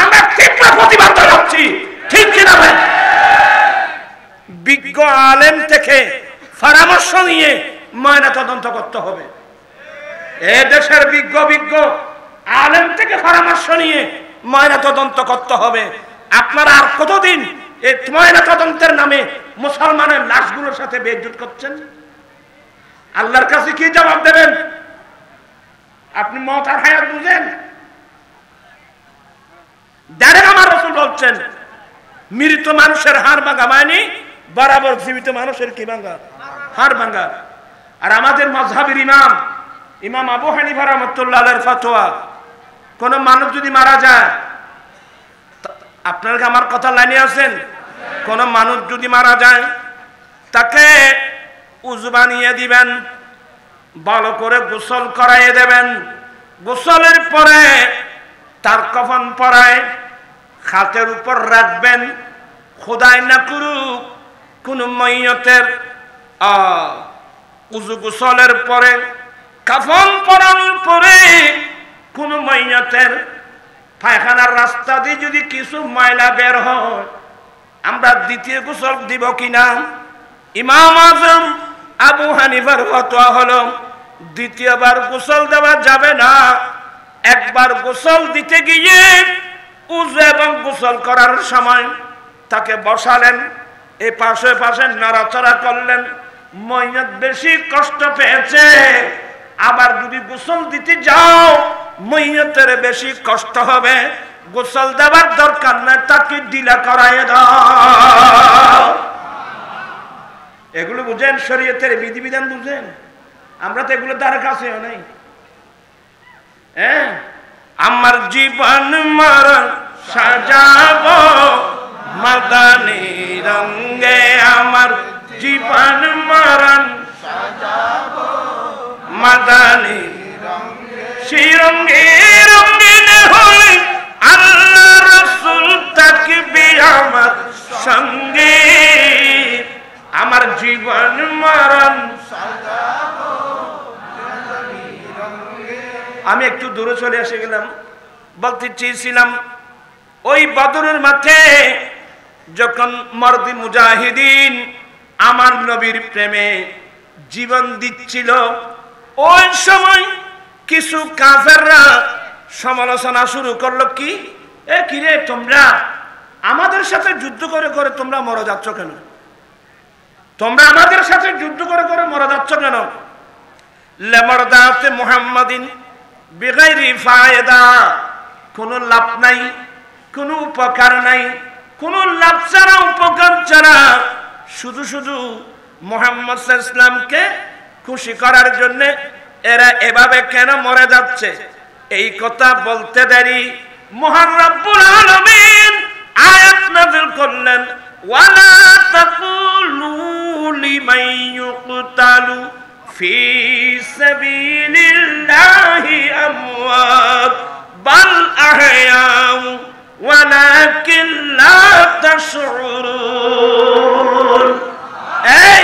S1: আমরা তীব্র প্রতিবাদ জানাচ্ছি। ঠিক কিনা ভাই? বিজ্ঞ আলেম থেকে পরামর্শ নিয়ে ময়না তদন্ত করতে হবে। এ দেশের বিজ্ঞ আলেম থেকে পরামর্শ নিয়ে ময়না তদন্ত করতে হবে। আপনারা আর কতদিন এই ময়না তদন্তের নামে মুসলমানের লাশগুলোর সাথে বেইজ্জত করছেন? আল্লাহর কাছে কি জবাব দেবেন? আপনি মওত আর হায়াত বুঝেন? ডাইরেক্ট আমার রাসূল বলছেন, মৃত মানুষের হাড় ভাঙা মানে বরাবর জীবিত মানুষের কি ভাঙা? হাড় ভাঙা। আর আমাদের মাযহাবের ইমাম আবু হানিফা রাহমাতুল্লাহ আলাইহির ফতোয়া, কোন মানুষ যদি মারা যায়, আপনারা আমার কথা লাইনে আছেন? কোন মানুষ যদি মারা যায়, তাকে উযু বানিয়ে দিবেন, ভালো করে গোসল করাইয়ে দেবেন। গোসলের পরে তার কফন পরায় খাটের উপর রাখবেন। খোদাই না করুক কোন মাইয়তের উযু গোসলের পরে, কাফন পরানোর পরে কোন মাইয়তের পায়খানার রাস্তা দিয়ে যদি কিছু ময়লা বের হয়, আমরা দ্বিতীয় গোসল দিব কিনা? ইমাম আজম আবু হানিফার ফতোয়া হলো দ্বিতীয়বার গোসল দেওয়া যাবে না। একবার গোসল দিতে গিয়ে উযু এবং গোসল করার সময় তাকে বসালেন, এই পাশে পাশে নাড়াচাড়া করলেন, ময়নাত বেশি কষ্ট পেয়েছে। আবার যদি গোসল দিতে যাও, ময়নাতের বেশি কষ্ট হবে, গোসল দেওয়ার দরকার নাই, তাকে ডিলা করায় দাও। এগুলো বুঝেন? শরীয়তের বিধিবিধান বুঝেন? আমরা তো এগুলো দ্বারা কাছেও নাই। আমার জীবন মারা সাজাবো মাদানী রঙে আমার জীবন মরণ সাজাবো মাদানী রঙে সেই রঙে রঙিন হলে আল্লাহ রাসূল থাকবে আমার সঙ্গে আমার জীবন মরণ সাজাবো মাদানী রঙে। আমি একটু দূরে চলে এসে গেলাম। বলতে চেয়েছিলাম ওই বদরের মাঠে যখন মর্দি মুজাহিদিন আমার নবীর প্রেমে জীবন দিচ্ছিল, ওই সময় কিছু কাফেররা সমালোচনা শুরু করলো, কি এ কিরে তোমরা আমাদের সাথে যুদ্ধ করে করে তোমরা মরে যাচ্ছ কেন? তোমরা আমাদের সাথে যুদ্ধ করে করে মরে যাচ্ছ কেন? লেমরদাতে মুহাম্মাদিন বিগাইরি ফায়দা, কোনো লাভ নাই, কোনো উপকার নাই, কোনো লাভ ছাড়া উপকার ছাড়া শুধু শুধু মুহাম্মদ সাল্লাল্লাহু আলাইহি ওয়াসাল্লামকে খুশি করার জন্য এরা এভাবে কেন মরে যাচ্ছে? এই কথা বলতে দেরি মহান রব্বুল আলামিন আয়াত নাযিল করলেন, ওয়ালা তাকুলু লিমান ইউকতালু ফি সাবিলিল্লাহি আমওয়াত বাল আহয়াউ ওয়ালাকিন লা তাশউরুন। এই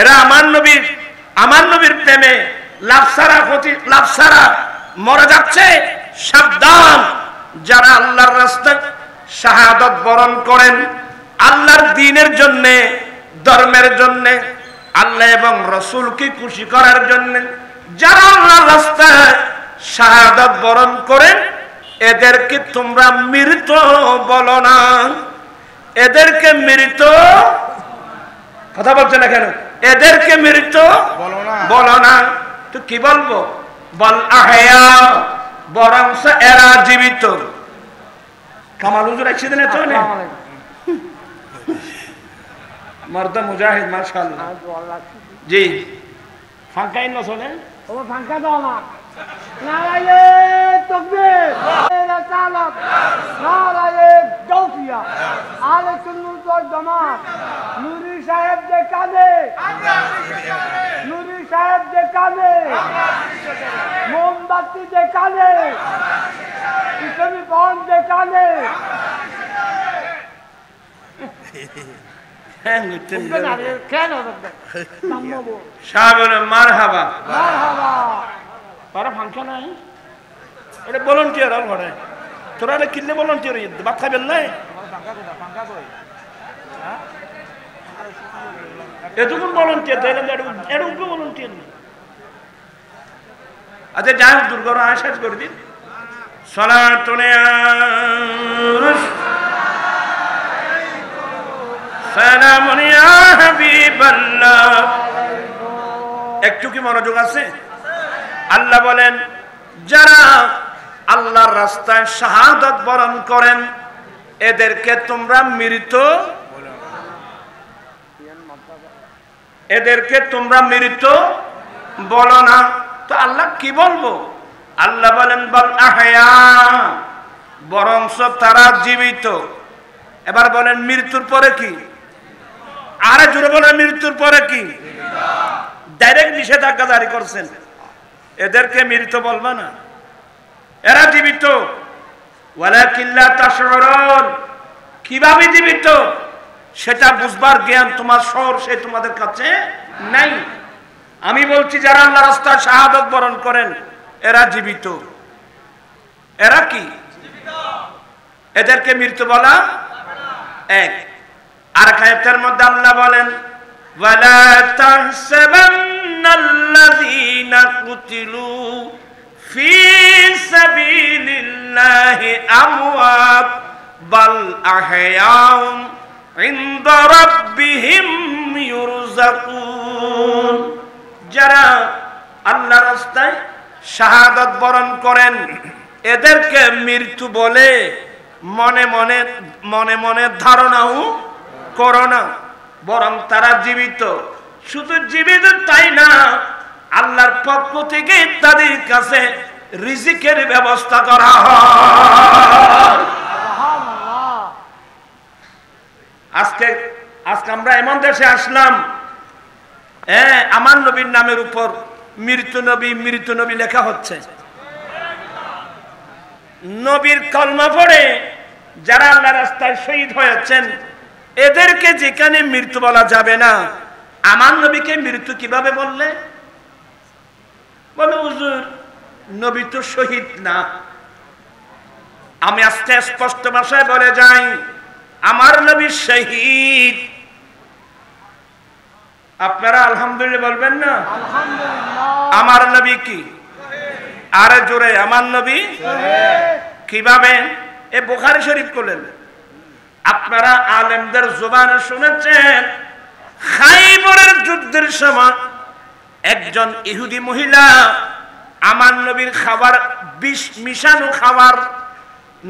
S1: এরা আমার নবীর প্রেমে লাভ ছাড়া মরে যাচ্ছে। সাবধান, যারা আল্লাহর রাস্তায় শাহাদাত বরণ করেন আল্লাহর দ্বীনের জন্য, ধর্মের জন্য, আল্লাহ এবং রাসূলকে খুশি করার জন্য, যারা আল্লাহর রাস্তায় শাহাদাত বরণ করেন এদেরকে তোমরা মৃত বলো না। এদেরকে মৃত কথা বলছে না কেন? এদেরকে মৃত বলো না। তো কি বলবো? বল আহয়া, বরং এরা জীবিত। কামাল হুজুর আইছিলেন তো না? মর্দ মুজাহিদ মাশাআল্লাহ। জি ফাঁকাই না চলে,
S2: ও ফাঁকা দাও না। নারায়ে তাকবীর, রিসালাত, নারায়ে গাউসিয়া, আলে সুন্নাত ওয়াল জামাত। নুরি সাহেব যে কাঁদে, নুরি সাহেব যে কাঁদে, মোমবাতি যে কাঁদে, ইসলামী বন যে কাঁদে,
S1: মারহাবা ফাংশন নাই, এটা ভলান্টিয়ার আর ঘরে তোরা কিনলে ভলান্টিয়ার ভাত খাবেন নাই? এতক্ষণ ভলান্টিয়ার তাই না? এটা উপরে ভলান্টিয়ার নেই। আচ্ছা যাই হোক, দুর্ঘটনা শেষ করে দিন। সালাতুন সালামুন ইয়া হাবিবাল্লাহ। একটু কি মনোযোগ আছে? আল্লাহ বলেন, যারা আল্লাহর রাস্তায় শাহাদাত বরণ করেন এদেরকে তোমরা মৃত, এদেরকে তোমরা মৃত বলো না। তো আল্লাহ কি বলবো? আল্লাহ বলেন বল আহয়া, বরংস তারা জীবিত। এবার বলেন মৃত্যুর পরে কি? আরে জোরে বলেন মৃত্যুর পরে কি? ডাইরেক্ট নিষেধাজ্ঞা জারি করছেন, এদেরকে মৃত বলবা না, এরা জীবিত। ওয়ালাকিন লা তাশউরুন, কিভাবে জীবিত সেটা বুঝবার জ্ঞান তোমার শহর সে তোমাদের কাছে নাই। আমি বলছি যারা আল্লাহর রাস্তায় শাহাদাত বরণ করেন এরা জীবিত। এরা কি? এদেরকে মৃত বলা এক। আর আয়াতের মধ্যে আল্লাহ বলেন, ওয়ালা তাহসাবান্নাল্লাযীনা কুতিলু ফি সাবিলিল্লাহি আমওয়াত বাল আহয়াউম ইনদা রাব্বিহিম ইউরযাকুন। যারা আল্লাহর রাস্তায় শাহাদাত বরণ করেন এদেরকে মৃত্যু বলে মনে মনে ধারণাও করো না, বরং তারা জীবিত। শুধু জীবিত তাই না, আল্লাহর পক্ষ থেকে তাদের কাছে রিজিকের ব্যবস্থা করা হয়। আজকে আমরা এমন দেশে আসলাম, আমার নবীর নামের উপর মৃত্যু নবী লেখা হচ্ছে। নবীর কলমা পড়ে যারা আল্লাহ রাস্তায় শহীদ হয়েছেন এদেরকে যেখানে মৃত্যু বলা যাবে না, আমার নবীকে মৃত্যু কিভাবে বললে? বলে হুজুর নবী তো শহীদ না। আমি আজকে স্পষ্ট ভাষায় বলে যাই, আমার নবী শহীদ। আপনারা আলহামদুলিল্লাহ বলবেন না? আমার নবী কি? আরে জোরে, আমার নবী কিভাবে? এ বুখারী শরীফ করলেন। আপনারা আলেমদের জবানে শুনেছেন, খাইবরের যুদ্ধের সময় একজন ইহুদি মহিলা আমার নবীর খাবার বিষ মিশানো খাবার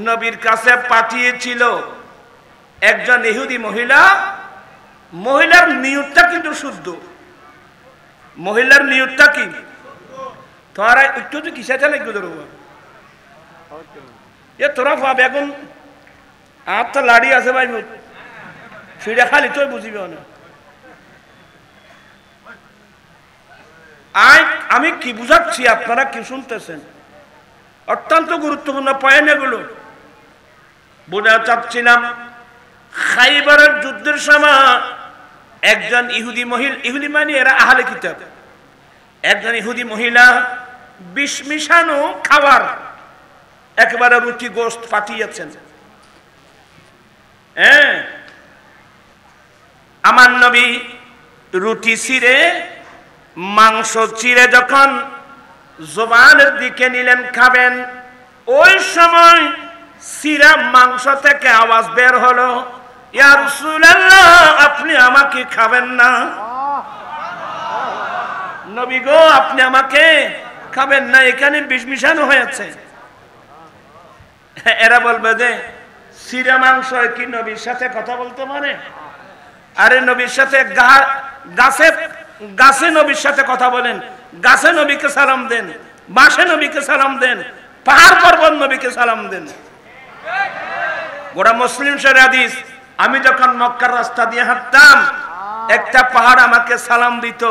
S1: নবীর কাছে পাঠিয়েছিল। একজন ইহুদি মহিলার নিয়তটা কিন্তু শুদ্ধ। মহিলার নিয়তটা কি? তোরা একটু তো কিসা চালে এ তোরা ভাব এখন আর তো লাড়ি আছে ভাই, সেটা খালি তুই বুঝিবে না। আমি কি বুঝাচ্ছি, আপনারা কি শুনতেছেন? অত্যন্ত গুরুত্বপূর্ণ পয়েন্ট এগুলো। বোঝা চাচ্ছিলাম, খাইবারের যুদ্ধের সময় একজন ইহুদি মানে এরা আহলে কিতাব, একজন ইহুদি মহিলা বিষ মিশানো খাবার একেবারে রুটি গোশত পাঠিয়েছেন। আমার নবী রুটি ছিঁড়ে মাংস চিড়ে যখন জবানের দিকে নিলেন খাবেন, ওই সময় চিরা মাংস থেকে আওয়াজ বের হলো, ইয়া রাসূলুল্লাহ আপনি আমাকে খাবেন না? নবী গো আপনি আমাকে খাবেন না, এখানে বিষ মিশানো হয়েছে। এরা বলবে যে চিরা মাংস কি নবীর সাথে কথা বলতে পারে? আরে নবীর সাথে গাছে নবীর সাথে কথা বলেন, গাছে নবীকে সালাম দেন, বাঁশে নবীকে সালাম দেন, পাহাড় পর্বত নবীকে সালাম দেন। গোটা মুসলিম শরীফের হাদিস, আমি যখন মক্কার রাস্তা দিয়ে হাঁটতাম একটা পাহাড় আমাকে সালাম দিত,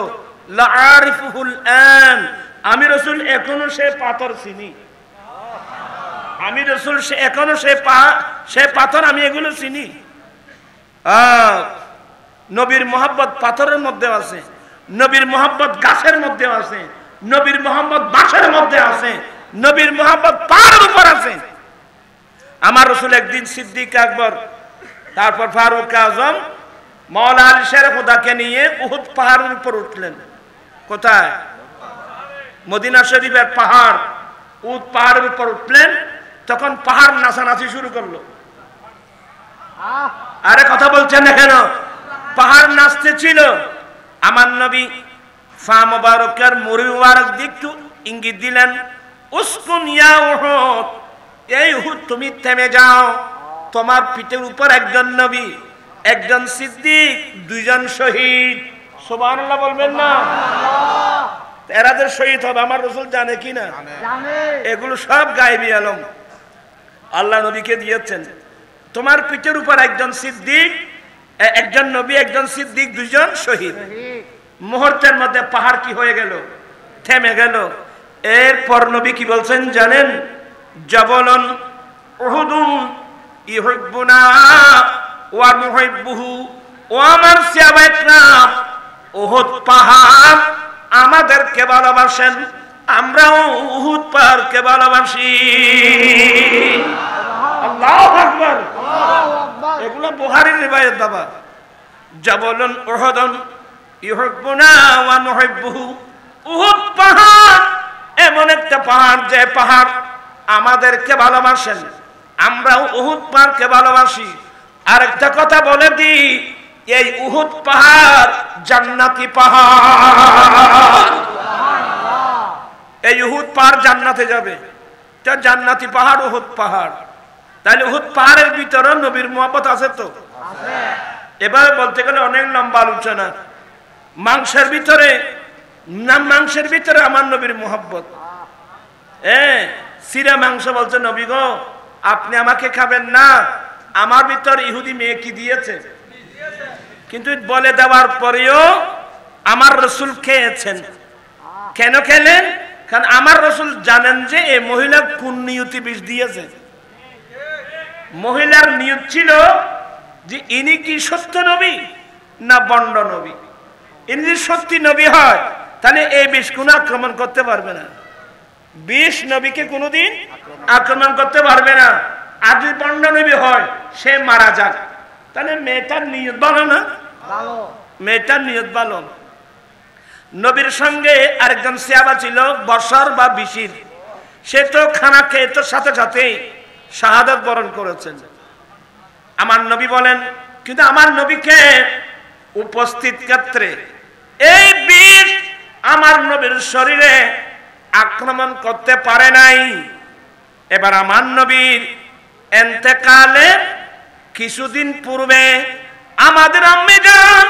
S1: লা আরিফুল আন, আমি রাসূল এখনো সে পাথর চিনি। আমি রাসূল এখনো সে পাথর আমি এগুলো চিনি। নবীর মোহাব্বত পাথরের মধ্যে আছে, নবীর মোহাব্বত গাছের মধ্যে আছে, নবীর মোহাম্মদ বাঁশের মধ্যে আছে, নবীর মোহাম্মদ পাহাড়ের উপর আছে। আমার রাসূল একদিন সিদ্দিক আকবর, তারপর ফারুক আজম, মাওলা আলী শের খোদাকে নিয়ে উহুদ পাহাড়ের উপর উঠলেন। কোথায়? মদিনা শরীফের পাহাড়, উহুদ পাহাড়ের উপর উঠলেন। তখন পাহাড় নাচানাচি শুরু করলো। আরে কথা বলছেন না কেন? পাহাড় নাচতে ছিল। আমার নবী ফা মুবারকের মুড়ি মুবারক দিকটু ইঙ্গিত দিলেন, উসকুন ইয়া উহুদ, এই উহুদ তুমি থেমে যাও। তোমার পিঠের উপর একজন নবী, একজন সিদ্দিক, দুইজন শহীদ। সুবহানাল্লাহ বলবেন না? এরা যে শহীদ হবে আমার রাসূল জানে কি না? এগুলো সব গায়েবী আলম আল্লাহ নবীকে দিয়েছেন। তোমার পিঠের উপর একজন সিদ্দিক, একজন নবী, একজন সিদ্দিক, দুইজন শহীদ। মুহূর্তের মধ্যে পাহাড় কি হয়ে গেল? থেমে গেল। এরপর নবী কি বলছেন জানেন? জাবালুন উহুদুন ইউহিব্বুনা ওয়া নুহিব্বুহু। ও আমার সাহাবায়ে কেরাম, উহুদ পাহাড় আমাদেরকে ভালোবাসেন, আমরাও উহুদ পাহাড়কে ভালোবাসি। আল্লাহু আকবার। এগুলো বুখারীর রিওয়ায়াত বাবা। জাবালুন উহুদুন ইউহিব্বুনা ওয়া নুহিব্বুহু। উহুদ পাহাড় এমন একটা পাহাড় যে পাহাড় আমাদেরকে ভালোবাসেন, আমরাও উহুদ পাহাড়কে ভালোবাসি। আরেকটা কথা বলে দিই, এই উহুদ পাহাড় জান্নাতি পাহাড়। এই উহুদ পাহাড় জান্নাতে যাবে, এটা জান্নাতি পাহাড় উহুদ পাহাড়। তাহলে উহুদ পাহাড়ের ভিতরে নবীর মুহাব্বত আছে তো? এবার বলতে গেলে অনেক লম্বা আলোচনা। মাংসের ভিতরে আমার নবীর মুহাব্বত, সিরা মাংস বলছে নবী গো আপনি আমাকে খাবেন না, আমার ভিতর ইহুদি মেয়ে কি দিয়েছে। কিন্তু বলে দেওয়ার পরেও আমার রসুল খেয়েছেন। কেন খেলেন? কারণ আমার রসুল জানেন যে এই মহিলা কোন নিয়তি বিষ দিয়েছে। মহিলার নিয়ত ছিল যে ইনি কি সত্য নবী না বন্ড নবী। ইনি যদি সত্যি নবী হয় তাহলে এই বিষ কোনো আক্রমণ করতে পারবে না, বিষ নবীকে কোনোদিন আক্রমণ করতে পারবে না। আর যদি বন্ড নবী হয় সে মারা যাক। তাহলে মেয়েটার নিয়ত ভালো না? মেয়েটার নিয়ত ভালো। নবীর সঙ্গে আরেকজন সাহাবা ছিল বশর বা বিশির, সে তো খানা খেয়ে তো সাথে সাথে শাহাদাত বরণ করেছেন। আমার নবী বলেন কিন্তু আমার নবীকে উপস্থিত ক্ষেত্রে এই বিষ আমার নবীর শরীরে আক্রমণ করতে পারে নাই। এবার আমার নবীর ইন্তেকালের কিছুদিন পূর্বে আমাদের আম্মি জান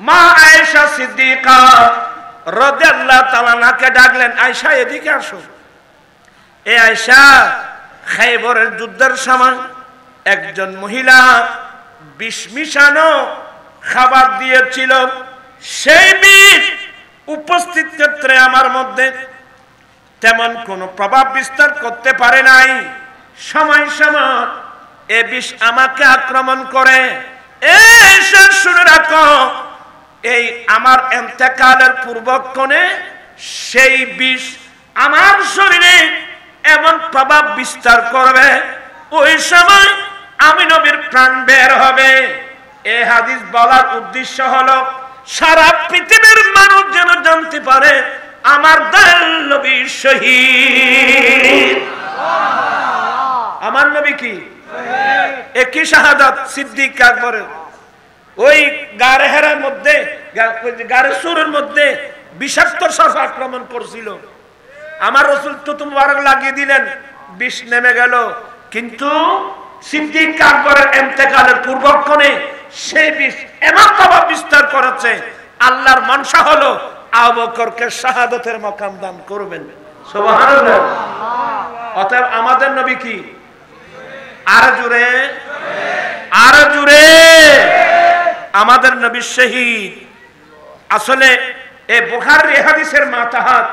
S1: মা আয়েশা সিদ্দিকা রাদিয়াল্লাহু তাআলা আনহাকে ডাকলেন, আয়েশা এদিকে আসো। এ আয়েশা, খায়বরের যুদ্ধের সময় একজন মহিলা বিষ মিশানো খাবার দিয়েছিল, সেই বিষ উপস্থিত ক্ষেত্রে আমার মধ্যে তেমন কোনো প্রভাব বিস্তার করতে পারে নাই। সময় সময় এ বিষ আমাকে আক্রমণ করে। এই শুনে রাখো, এই আমার ইন্তেকালের পূর্বক্ষণে সেই বিষ আমার শরীরে এমন প্রভাব বিস্তার করবে, ওই সময় আমি নবীর প্রাণ বের হবে। এই হাদিস বলার উদ্দেশ্য হলো সারা পৃথিবীর মানুষ যেন জানতে পারে আমার দয়াল নবী শহীদ। আমার নবী কি একই শাহাদাত সিদ্দিক আকবরের। ওই গারে হেরার মধ্যে, গারে সুরের মধ্যে বিষাক্ত সাপ আক্রমণ করছিল, আমার রসুল তো মুবারক লাগিয়ে দিলেন, বিষ নেমে গেল। কিন্তু সিদ্দিক আকবরের ইন্তেকালের পূর্বক্ষণে সেই বিষ এমন প্রভাব বিস্তার করেছে, আল্লাহর মনসা হলো আবু বকরকে শাহাদাতের মাকাম দান করবেন। সুবহানাল্লাহ। অতএব আমাদের নবী কি? আর জুড়ে, আর জুড়ে, আমাদের নবী শহীদ। আসলে এই বুখারী হাদিসের মাতাহাত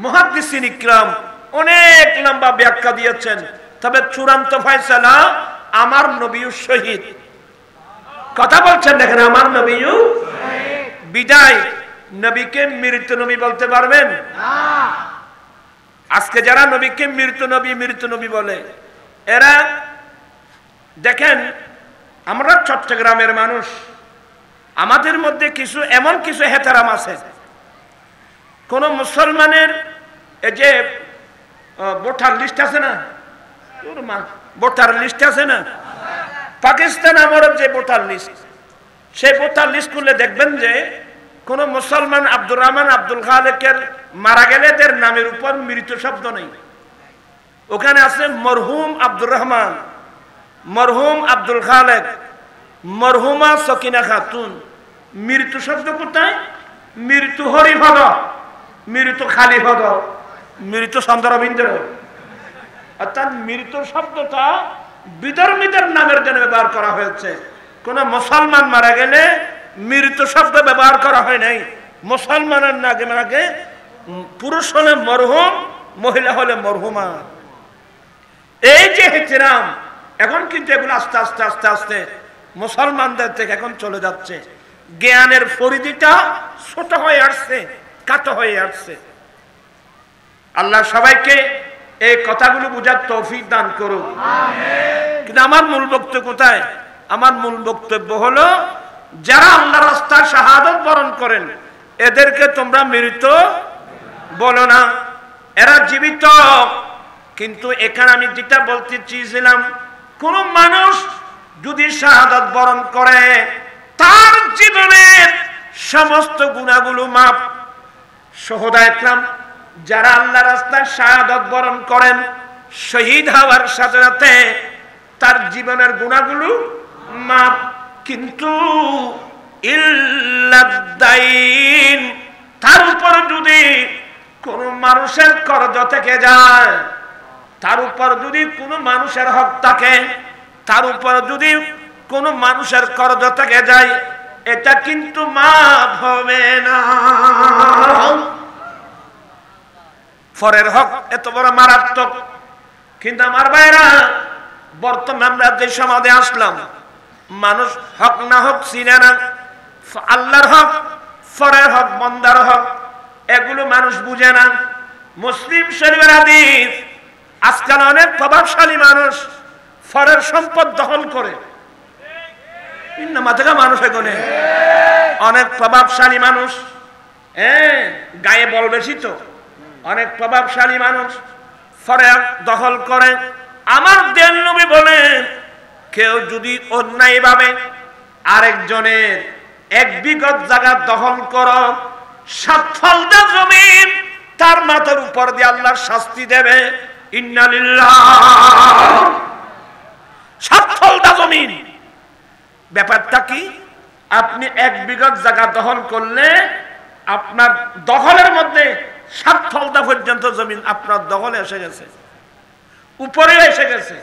S1: মুহাদ্দিসিন ইকরাম অনেক লম্বা ব্যাখ্যা দিয়েছেন, তবে চূড়ান্ত ফয়সালা আমার নবীও শহীদ। কথা বলছেন দেখেন, আমার নবীও বিদায়। নবীকে মৃত নবী বলতে পারবেন না। আজকে যারা নবীকে মৃত নবী বলে, এরা দেখেন আমরা চট্টগ্রামের মানুষ, আমাদের মধ্যে কিছু এমন কিছু হেতারাম আছে। কোন মুসলমানের এই যে ভোটার লিস্ট আছে না, ভোটার লিস্ট আছে না, পাকিস্তান আমলের যে ভোটার লিস্ট, সেই ভোটার লিস্ট করলে দেখবেন যে কোন মুসলমান আব্দুর রহমান আব্দুল খালেকের মারা গেলে এদের নামের উপর মৃত শব্দ নেই। ওখানে আছে মরহুম আব্দুর রহমান, মরহুম আব্দুল খালেক, মরহুমা সকিনা খাতুন। মৃত্যু শব্দ কোথায়? মৃত্যু হরিভদ, মৃত্যু খালিভদ, মৃত্যু চন্দ্রবিন্দু। অর্থাৎ মৃত্যু শব্দটা বিধর্মীদের নামের জন্য ব্যবহার করা হয়েছে। কোন মুসলমান মারা গেলে মৃত্যু শব্দ ব্যবহার করা হয় নাই। মুসলমানের নাগে পুরুষ হলে মরহুম, মহিলা হলে মরহুমা। এই যে ইহতিরাম, এখন কিন্তু এগুলো আস্তে আস্তে আস্তে আস্তে মুসলমানদের থেকে এখন চলে যাচ্ছে। জ্ঞানের পরিধিটা ছোট হয়ে আসছে, কাটো হয়ে আসছে। আল্লাহ সবাইকে এই কথাগুলো বুঝার তৌফিক দান করুন। কিন্তু আমার মূল বক্তব্য কোথায়? আমার মূল বক্তব্য হলো যারা আল্লাহর রাস্তায় শাহাদাত বরণ করেন এদেরকে তোমরা মৃত বলো না, এরা জীবিত। কিন্তু এখানে আমি যেটা বলতে চেয়েছিলাম, কোন মানুষ যদি শাহাদাত বরণ করে তার জীবনের সমস্ত গুনাহগুলো মাফ। শুহাদা ইকরাম যারা আল্লাহর রাস্তায় শাহাদাত বরণ করেন, শহীদ হওয়ার সাথে সাথে তার জীবনের গুনাহগুলো মাফ। কিন্তু ইল্লাদাইন, তার উপর যদি কোন মানুষের কর্জ থেকে যায় তার উপর যদি কোনো মানুষের হক থাকে, তার উপর যদি কোনো মানুষের কর্জ থেকে যায়, এটা কিন্তু মাফ হবে না। পরের হক এত বড় মারাত্মক। কিন্তু আমার ভাইরা, বর্তমানে আমরা যে সমাজে আসলাম, মানুষ হক না হক চিনে না। আল্লাহর হক, পরের হক, বান্দার হক, এগুলো মানুষ বুঝে না। মুসলিম শরীফের হাদিস, আজকাল অনেক প্রভাবশালী মানুষ পরের সম্পদ দখল করে। মানুষ এখানে অনেক প্রভাবশালী মানুষ, গায়ে বল বেশি তো, অনেক প্রভাবশালী মানুষ পরের দখল করে। আমার দেন নবী বলেন, কেউ যদি অন্যায়ভাবে আরেকজনের 1 বিঘত জায়গা দখল করো, 7 ফলদা জমিন তার মাথার উপর দিয়ে আল্লাহ শাস্তি দেবে। ইন্না লিল্লাহ। 7 ফলদা জমিন। ব্যাপারটা কি? আপনি 1 বিঘত জায়গা দখল করলে আপনার দখলের মধ্যে 7 ফলদা পর্যন্ত জমিন আপনার দখলে এসে গেছে, উপরে এসে গেছে।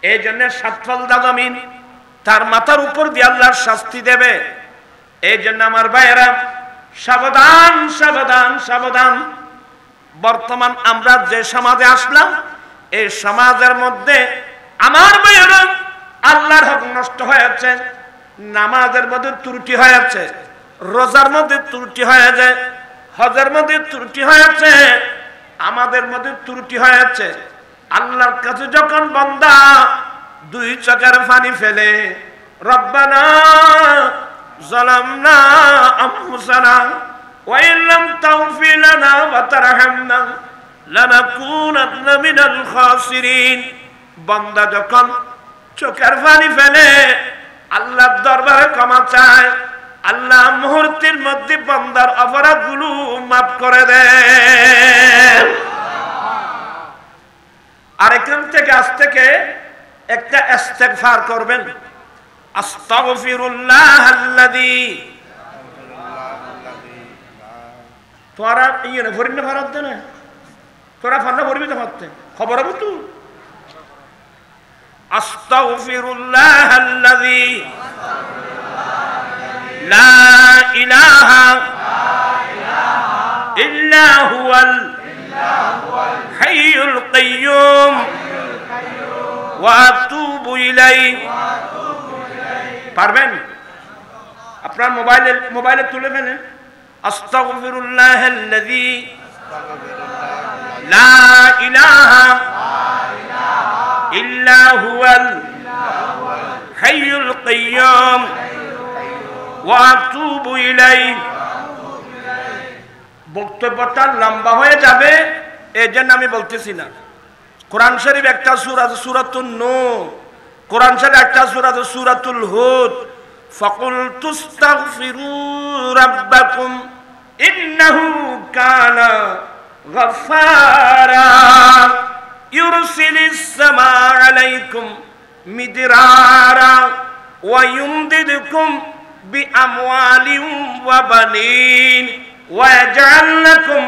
S1: এই জন্য 7 ফলদা জমিন তার মাথার উপর দিয়ে আল্লাহর শাস্তি দেবে। এই জন্য আমার ভাইয়েরা, সাবধান সাবধান সাবধান। বর্তমান আমরা যে সমাজে আসলাম, এই সমাজের মধ্যে আমার ভাইয়েরা আল্লাহর হক নষ্ট হয়েছে, নামাজের মধ্যে ত্রুটি হয়েছে, রোজার মধ্যে ত্রুটি হয়েছে, হজের মধ্যে ত্রুটি হয়েছে, আমাদের মধ্যে ত্রুটি হয়েছে। আল্লাহর কাছে যখন বান্দা 2 চোখের পানি ফেলে, রব্বানা যালামনা আনফুসানা ওয়া ইল্লাম তাগফির লানা ওয়া তারহামনা লানাকুনান্না মিনাল খাসিরিন। বান্দা যখন চোখের পানি ফেলে আল্লাহর দরবারে ক্ষমা চায়, আল্লাহ মুহূর্তের মধ্যে বান্দার অপরাধগুলো মাফ করে দেন। আর এখান থেকে আজ থেকে একটা ইস্তেগফার করবেন, আস্তাগফিরুল্লাহাল্লাযী। তোরা ইয়ে ভরিন না ভারত দে না, তোরা ফান্না ভরবি তো ভাবতে খবর হবে তো। আস্তাগফিরুল্লাহাল্লাযী লা ইলাহা ইল্লা হুয়াল হাইয়ুল কাইয়্যুম ওয়া আতুবু ইলাইহি। পারবেন? আপনার মোবাইলে তুলে ফেলেন, আস্তাগফিরুল্লাহাল্লাযী লা ইলাহা ইল্লা হুয়াল হাইয়ুল কাইয়্যুম ওয়া আতুবু ইলাইহি। বক্তব্যটা লম্বা হয়ে যাবে, এই জন্য আমি বলতেছি না। কোরআন শরীফ একটা সূরা আছে সূরাতুন নূর, কোরআন শরীফ একটা সূরা আছে সূরাতুল হুদ। ফাকুল তুস্তাগফিরু রাব্বাকুম ইন্নাহু কানা গাফফারা ইউরসিলিস সামাআ আলাইকুম মিদরারা ওয়া ইউমদিদকুম বিআমওয়ালিন ওয়া বানিন ওয়া ইয়াজআল লাকুম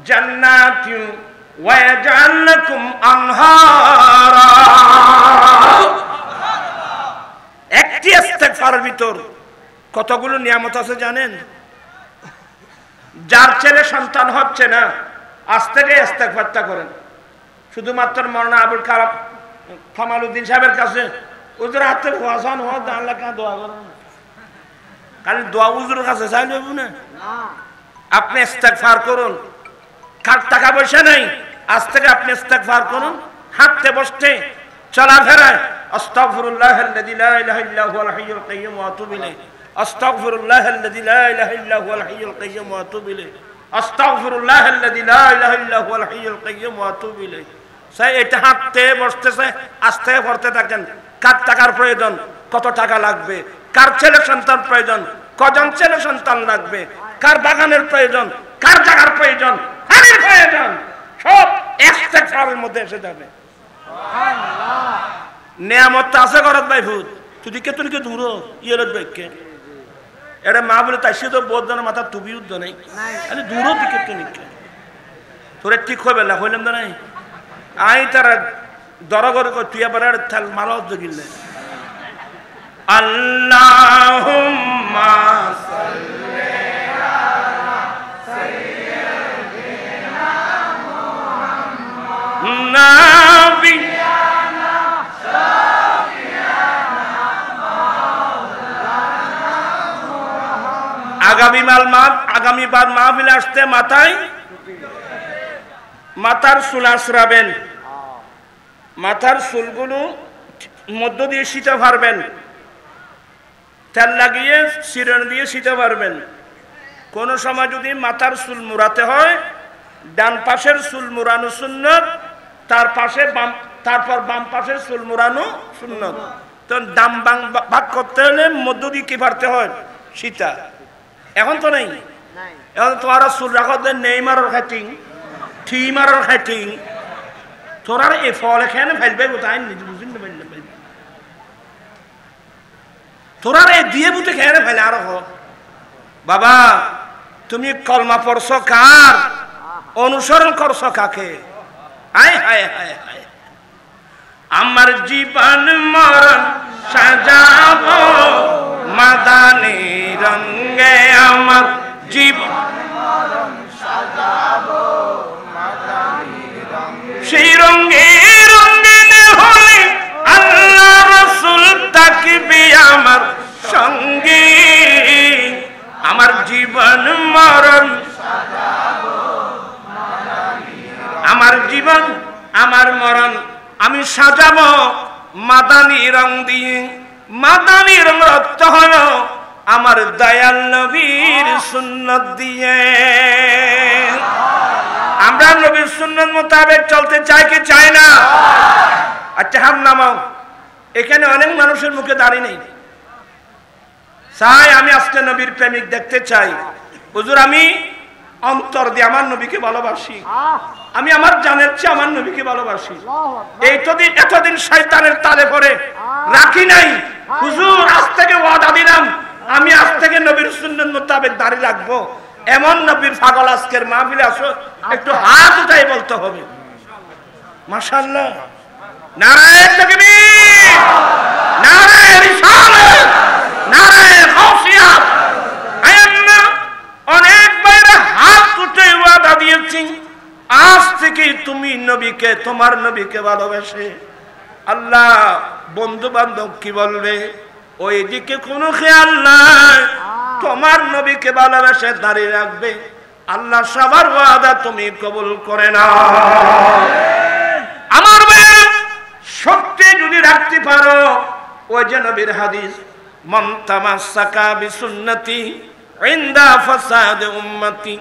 S1: জান্নাতিন ওয়া ইয়াজআল লাকুম আনহারা। একটি ইস্তেগফারের ভিতর কতগুলো নিয়ামত আছে জানেন? যার ছেলে সন্তান হচ্ছে না, আজ থেকে ইস্তেগফারটা করেন। শুধুমাত্র মওলানা আবুল কামালউদ্দিন সাহেবের কাছে হুজুর হাতে ওয়াজান হওয়া আল্লাহ কা দোয়া করেন, খালি দোয়া হুজুরের কাছে চাই নেব না। আপনি ইস্তেগফার করুন। কার টাকা পয়সা নেই, আজ থেকে আপনি ইস্তেগফার করুন। হাঁটতে বসতে চলাফেরায় আস্তাগফিরুল্লাহাল্লাযী লা ইলাহা ইল্লা হুয়াল হাইয়ুল কাইয়্যুম ওয়া আতুবু ইলাইহি, আস্তাগফিরুল্লাহাল্লাযী লা ইলাহা ইল্লা হুয়াল হাইয়ুল কাইয়্যুম ওয়া আতুবু ইলাইহি, আস্তাগফিরুল্লাহাল্লাযী লা ইলাহা ইল্লা হুয়াল হাইয়ুল কাইয়্যুম ওয়া আতুবু ইলাইহি। সেই এটা হাঁটতে বসতেছে আস্তে পড়তে থাকেন। কার টাকার প্রয়োজন, কত টাকা লাগবে, কার ছেলে সন্তান প্রয়োজন, কজন ছেলে সন্তান লাগবে, কার বাগানের প্রয়োজন, কার জায়গার প্রয়োজন, পানির প্রয়োজন, সব ইস্তেগফারের মধ্যে এসে যাবে। নিয়ামতটা আছে ঘরত ভাই ভূত তুই কে তুই কে দূর ইয়েলত বাইকে এটা মা বলে তাই সে তো বোধনের মাথা টুপি উদ্দ নেই, আরে দূর দিকে তুই নিকে তোরে ঠিক হবে না হইলাম না নাই আই তারা দরগর কো তুই আবার থাল মারো দিলে আল্লাহুম্মা সাল্লি আলা সাইয়্যিদিনা মুহাম্মদ নাবিয়ানা শাফিয়ানা মাওলানা মুহাম্মদ আগামীবার মাহফিলে আসতে মাথার চুল আঁচড়াবেন, মাথার চুলগুলো মধ্য দিয়ে সিতে পারবেন, তেল লাগিয়ে চিরণ দিয়ে সিতে পারবেন। কোন সময় যদি মাথার চুল মুড়াতে হয় ডান পাশের চুল মুড়ানো সুন্নত, তারপর বাম পাশের চুল মুড়ানো সুন্নত। তো ডাম বাং ভাগ করতে হলে মধ্য দিয়ে কি পারতে হয় সীতা। এখন তো নেই, এখন তোরা চুল রাখো নেইমারের খাটিং ঠিমারের খাটিং তোরা এ ফল এখানে ফেলবে তাই নিজে বুঝিন তোরা এ দিয়ে বুঝে খেয়ে ফেলে আরো বাবা তুমি কলমা পড়ছ কার, অনুসরণ করছো কাকে? হায় হায় হায় হায়, আমার জীবন মরণ সাজাবো মাদানী রঙে, আমার জীবন মরণ সাজাবো মাদানী রঙে, সেই রঙে রঙিন হলে আল্লাহ রাসূল থাকবে আমার সঙ্গে, আমার জীবন মরণ সাজাবো মাদানী, আমার জীবন আমার মরণ আমি সাজাবো মাদানী রং দিয়ে। মাদানী রং অর্থ হলো আমার দয়াল নবীর সুন্নত দিয়ে। আমরা নবীর সুন্নত মোতাবেক চলতে চাই কি চাই না? আচ্ছা হাত নামাও। এখানে অনেক মানুষের মুখে দাঁড়িয়ে নেই, চাই আমি আজকে নবীর প্রেমিক দেখতে চাই। হুজুর আমি অন্তর দিয়ে আমার নবীকে ভালোবাসি, আমি আমার জানের চেয়ে আমার নবীকে ভালোবাসি। এতদিন শয়তানের তালে পড়ে রাখি নাই। হুজুর আজ থেকে ওয়াদা দিলাম আমি আজ থেকে নবীর সুন্নত মোতাবেক দাঁড়িয়ে রাখবো। এমন নবীর পাগল আজকের মাহফিলে আসো, একটু হাত উঠাই বলতে হবে মাশাআল্লাহ। নারায়ে তাকবীর, নারায়ে রিসালাত, নারায়ে গাউসিয়াত। আয়ান্না অনেক বাইরে হাত উঠে ওয়াদা দিয়েছি আজ থেকে তুমি নবীকে, তোমার নবীকে ভালোবাসে। আল্লাহ বন্ধু বান্ধব কি বলবে ওই দিকে কোনো খেয়াল নাই, তোমার নবীকে ভালোবাসে দাঁড়িয়ে রাখবে। আল্লাহ সবার ওয়াদা তুমি কবুল করে নাও। আমার ভাই সত্যি যদি রাখতে পারো ওই যে নবীর হাদিস, মান তামাসসাকা বিসুন্নতি ইনদা ফাসাদ উম্মতি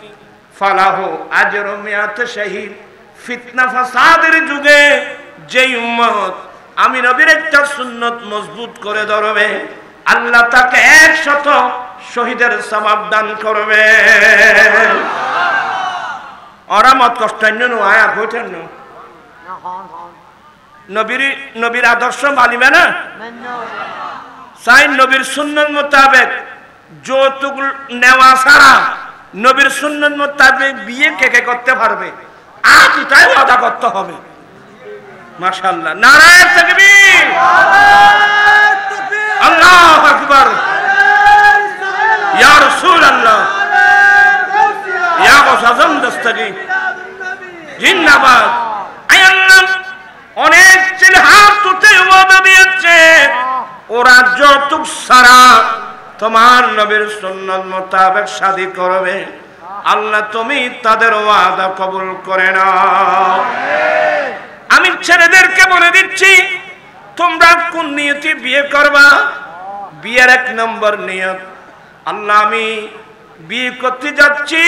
S1: ফালাহু আজরু মিয়াত শাহীদ। ফিতনা ফাসাদের যুগে যে উম্মত আমি নবীর একটা সুন্নত মজবুত করে ধরবে আল্লাহ তাকে 100 শহীদের সওয়াব দান করবে। ওরা মত কষ্ট নো আয়া কইতেন না নবীর আদর্শ মানিবে না, চাই নবীর সুন্নত মোতাবেক যৌতুক নেওয়া ছাড়া নবীর সুন্নত মোতাবেক বিয়ে কে করতে পারবে আজ এটাই ওয়াদা করতে হবে। মাশাআল্লাহ, নারায়ে তাকবীর, আল্লাহু আকবার, ইয়া রাসূলুল্লাহ, ইয়া গাউস আযম দস্তগী জিন্দাবাদ। আয়াল্লাহ অনেক ছেলে হাত তুলে ওয়াদা দিয়েছে ওরা যৌতুক ছাড়া তোমার নবীর সুন্নত মোতাবেক শাদী করবে। আল্লাহ তুমি তাদের ওয়াদা কবুল করে নাও। আমি ছেলেদেরকে বলে দিচ্ছি তোমরা কোন নিয়তে বিয়ে করবা। বিয়ের 1 নম্বর নিয়ত, আল্লাহ আমি বিয়ে করতে যাচ্ছি